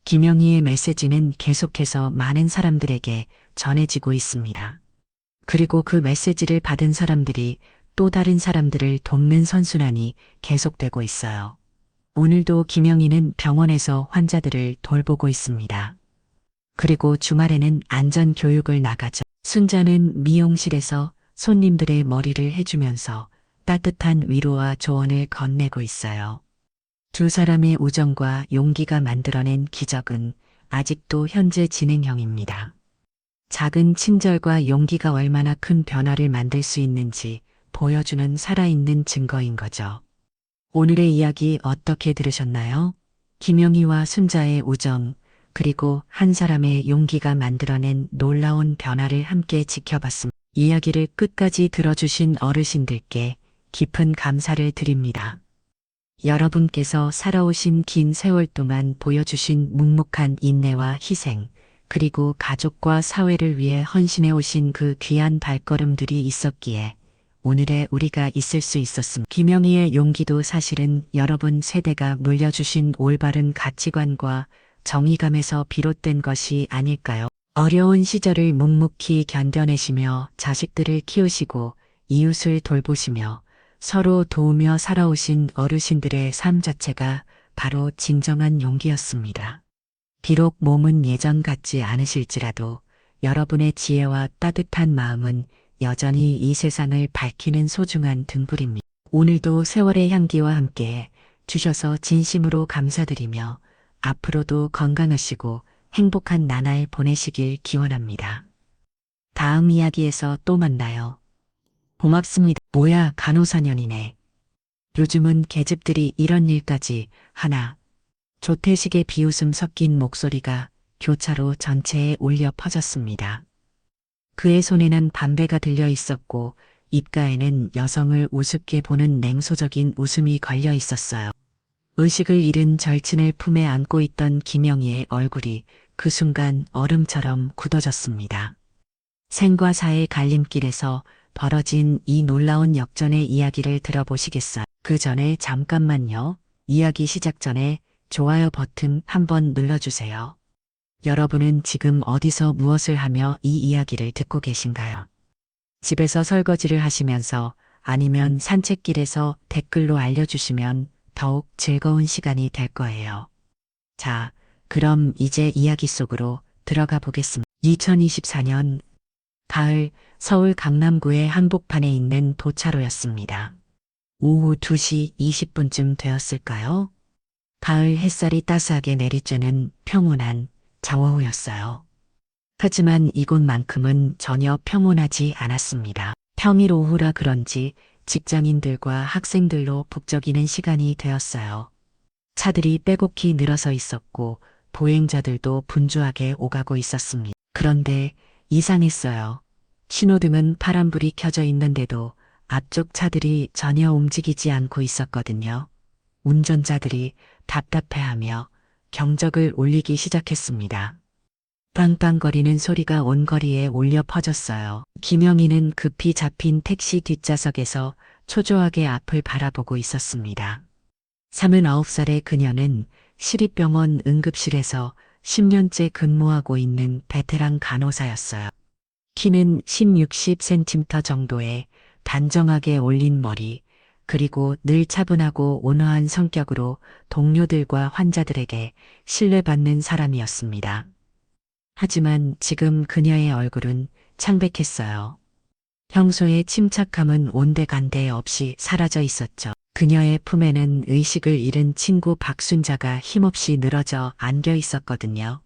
김영희의 메시지는 계속해서 많은 사람들에게 전해지고 있습니다. 그리고 그 메시지를 받은 사람들이 또 다른 사람들을 돕는 선순환이 계속되고 있어요. 오늘도 김영희는 병원에서 환자들을 돌보고 있습니다. 그리고 주말에는 안전교육을 나가죠. 순자는 미용실에서 손님들의 머리를 해주면서 따뜻한 위로와 조언을 건네고 있어요. 두 사람의 우정과 용기가 만들어낸 기적은 아직도 현재 진행형입니다. 작은 친절과 용기가 얼마나 큰 변화를 만들 수 있는지 보여주는 살아있는 증거인 거죠. 오늘의 이야기 어떻게 들으셨나요? 김영희와 순자의 우정, 그리고 한 사람의 용기가 만들어낸 놀라운 변화를 함께 지켜봤습니다. 이야기를 끝까지 들어주신 어르신들께 깊은 감사를 드립니다. 여러분께서 살아오신 긴 세월 동안 보여주신 묵묵한 인내와 희생, 그리고 가족과 사회를 위해 헌신해 오신 그 귀한 발걸음들이 있었기에 오늘의 우리가 있을 수 있었습니다. 김영희의 용기도 사실은 여러분 세대가 물려주신 올바른 가치관과 정의감에서 비롯된 것이 아닐까요? 어려운 시절을 묵묵히 견뎌내시며 자식들을 키우시고 이웃을 돌보시며 서로 도우며 살아오신 어르신들의 삶 자체가 바로 진정한 용기였습니다. 비록 몸은 예전 같지 않으실지라도 여러분의 지혜와 따뜻한 마음은 여전히 이 세상을 밝히는 소중한 등불입니다. 오늘도 세월의 향기와 함께 주셔서 진심으로 감사드리며 앞으로도 건강하시고 행복한 나날 보내시길 기원합니다. 다음 이야기에서 또 만나요. 고맙습니다. 뭐야, 간호사년이네. 요즘은 계집들이 이런 일까지 하나. 조태식의 비웃음 섞인 목소리가 교차로 전체에 울려 퍼졌습니다. 그의 손에는 담배가 들려 있었고 입가에는 여성을 우습게 보는 냉소적인 웃음이 걸려 있었어요. 의식을 잃은 절친을 품에 안고 있던 김영희의 얼굴이 그 순간 얼음처럼 굳어졌습니다. 생과 사의 갈림길에서 벌어진 이 놀라운 역전의 이야기를 들어보시겠어요? 그 전에 잠깐만요. 이야기 시작 전에 좋아요 버튼 한번 눌러주세요. 여러분은 지금 어디서 무엇을 하며 이 이야기를 듣고 계신가요? 집에서 설거지를 하시면서 아니면 산책길에서 댓글로 알려주시면 더욱 즐거운 시간이 될 거예요. 자, 그럼 이제 이야기 속으로 들어가 보겠습니다. 2024년 가을 서울 강남구의 한복판에 있는 도차로였습니다. 오후 2시 20분쯤 되었을까요? 가을 햇살이 따스하게 내리쬐는 평온한 정오후였어요. 하지만 이곳만큼은 전혀 평온하지 않았습니다. 평일 오후라 그런지 직장인들과 학생들로 북적이는 시간이 되었어요. 차들이 빼곡히 늘어서 있었고 보행자들도 분주하게 오가고 있었습니다. 그런데 이상했어요. 신호등은 파란불이 켜져 있는데도 앞쪽 차들이 전혀 움직이지 않고 있었거든요. 운전자들이 답답해하며 경적을 올리기 시작했습니다. 빵빵거리는 소리가 온 거리에 울려 퍼졌어요. 김영희는 급히 잡힌 택시 뒷좌석에서 초조하게 앞을 바라보고 있었습니다. 39살의 그녀는 시립병원 응급실에서 10년째 근무하고 있는 베테랑 간호사였어요. 키는 160cm 정도의 단정하게 올린 머리, 그리고 늘 차분하고 온화한 성격으로 동료들과 환자들에게 신뢰받는 사람이었습니다. 하지만 지금 그녀의 얼굴은 창백했어요. 평소의 침착함은 온데간데 없이 사라져 있었죠. 그녀의 품에는 의식을 잃은 친구 박순자가 힘없이 늘어져 안겨 있었거든요.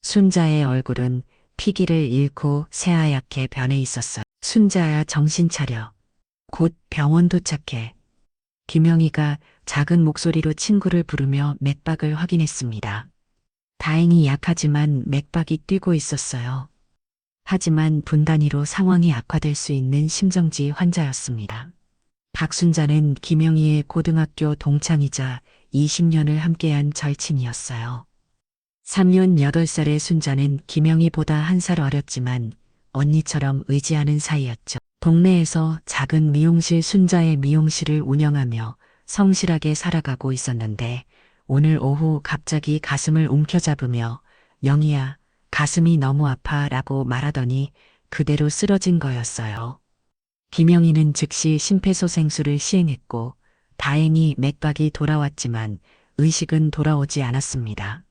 순자의 얼굴은 피기를 잃고 새하얗게 변해 있었어요. 순자야, 정신 차려. 곧 병원 도착해. 김영희가 작은 목소리로 친구를 부르며 맥박을 확인했습니다. 다행히 약하지만 맥박이 뛰고 있었어요. 하지만 분단위로 상황이 악화될 수 있는 심정지 환자였습니다. 박순자는 김영희의 고등학교 동창이자 20년을 함께한 절친이었어요. 3년 8살의 순자는 김영희보다 1살 어렸지만 언니처럼 의지하는 사이였죠. 동네에서 작은 미용실 순자의 미용실을 운영하며 성실하게 살아가고 있었는데 오늘 오후 갑자기 가슴을 움켜잡으며 영희야, 가슴이 너무 아파 라고 말하더니 그대로 쓰러진 거였어요. 김영희는 즉시 심폐소생술을 시행했고 다행히 맥박이 돌아왔지만 의식은 돌아오지 않았습니다.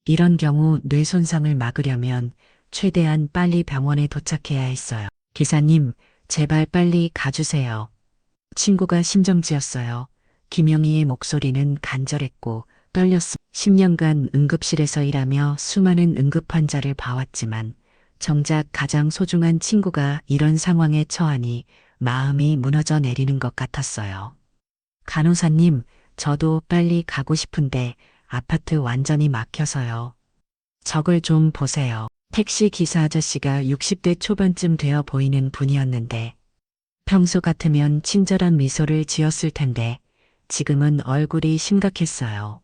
이런 경우 뇌 손상을 막으려면 최대한 빨리 병원에 도착해야 했어요. 기사님, 제발 빨리 가주세요. 친구가 심정지었어요. 김영희의 목소리는 간절했고 떨렸습니다. 10년간 응급실에서 일하며 수많은 응급 환자를 봐왔지만 정작 가장 소중한 친구가 이런 상황에 처하니 마음이 무너져 내리는 것 같았어요. 간호사님, 저도 빨리 가고 싶은데 아파트 완전히 막혀서요. 저걸 좀 보세요. 택시 기사 아저씨가 60대 초반쯤 되어 보이는 분이었는데 평소 같으면 친절한 미소를 지었을 텐데 지금은 얼굴이 심각했어요.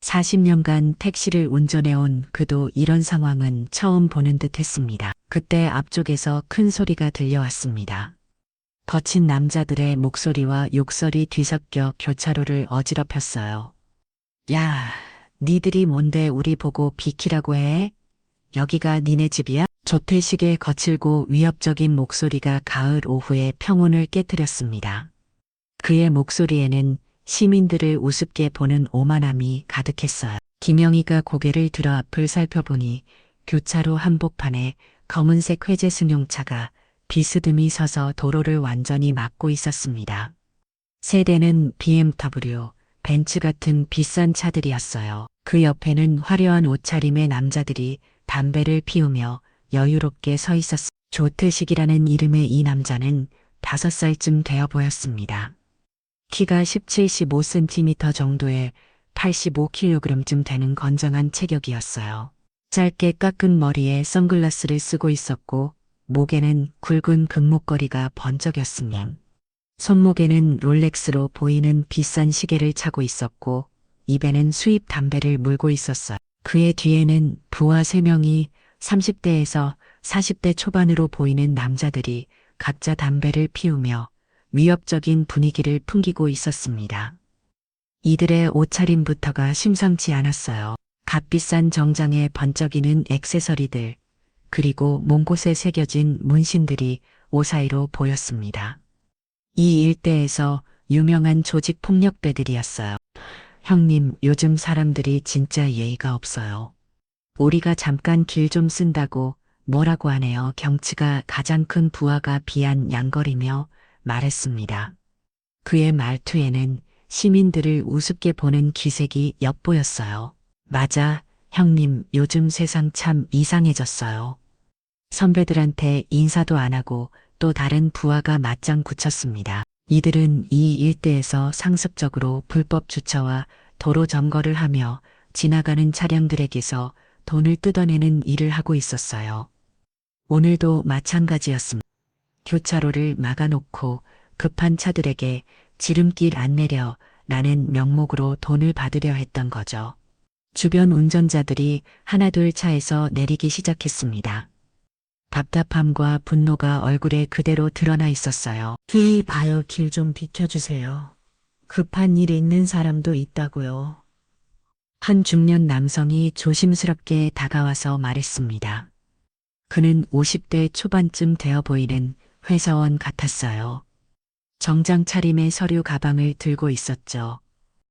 40년간 택시를 운전해온 그도 이런 상황은 처음 보는 듯 했습니다. 그때 앞쪽에서 큰 소리가 들려왔습니다. 거친 남자들의 목소리와 욕설이 뒤섞여 교차로를 어지럽혔어요. 야, 니들이 뭔데 우리 보고 비키라고 해? 여기가 니네 집이야? 조퇴식의 거칠고 위협적인 목소리가 가을 오후의 평온을 깨뜨렸습니다. 그의 목소리에는 시민들을 우습게 보는 오만함이 가득했어요. 김영희가 고개를 들어 앞을 살펴보니 교차로 한복판에 검은색 회제 승용차가 비스듬히 서서 도로를 완전히 막고 있었습니다. 세대는 BMW, 벤츠 같은 비싼 차들이었어요. 그 옆에는 화려한 옷차림의 남자들이 담배를 피우며 여유롭게 서 있었습니다. 조태식이라는 이름의 이 남자는 5살쯤 되어 보였습니다. 키가 17-15cm 정도에 85kg쯤 되는 건장한 체격이었어요. 짧게 깎은 머리에 선글라스를 쓰고 있었고 목에는 굵은 금목걸이가 번쩍였으며 손목에는 롤렉스로 보이는 비싼 시계를 차고 있었고 입에는 수입 담배를 물고 있었어요. 그의 뒤에는 부하 3명이 30대에서 40대 초반으로 보이는 남자들이 각자 담배를 피우며 위협적인 분위기를 풍기고 있었습니다. 이들의 옷차림부터가 심상치 않았어요. 값비싼 정장에 번쩍이는 액세서리들, 그리고 몸곳에 새겨진 문신들이 옷 사이로 보였습니다. 이 일대에서 유명한 조직 폭력배들이었어요. 형님, 요즘 사람들이 진짜 예의가 없어요. 우리가 잠깐 길 좀 쓴다고 뭐라고 하네요. 경치가 가장 큰 부하가 비안 양거리며 말했습니다. 그의 말투에는 시민들을 우습게 보는 기색이 엿보였어요. 맞아, 형님, 요즘 세상 참 이상해졌어요. 선배들한테 인사도 안 하고 또 다른 부하가 맞장 굳혔습니다. 이들은 이 일대에서 상습적으로 불법 주차와 도로 점거를 하며 지나가는 차량들에게서 돈을 뜯어내는 일을 하고 있었어요. 오늘도 마찬가지였습니다. 교차로를 막아놓고 급한 차들에게 지름길 안 내려 라는 명목으로 돈을 받으려 했던 거죠. 주변 운전자들이 하나둘 차에서 내리기 시작했습니다. 답답함과 분노가 얼굴에 그대로 드러나 있었어요. 길 봐요. 길 좀 비켜주세요. 급한 일이 있는 사람도 있다고요. 한 중년 남성이 조심스럽게 다가와서 말했습니다. 그는 50대 초반쯤 되어 보이는 회사원 같았어요. 정장 차림의 서류 가방을 들고 있었죠.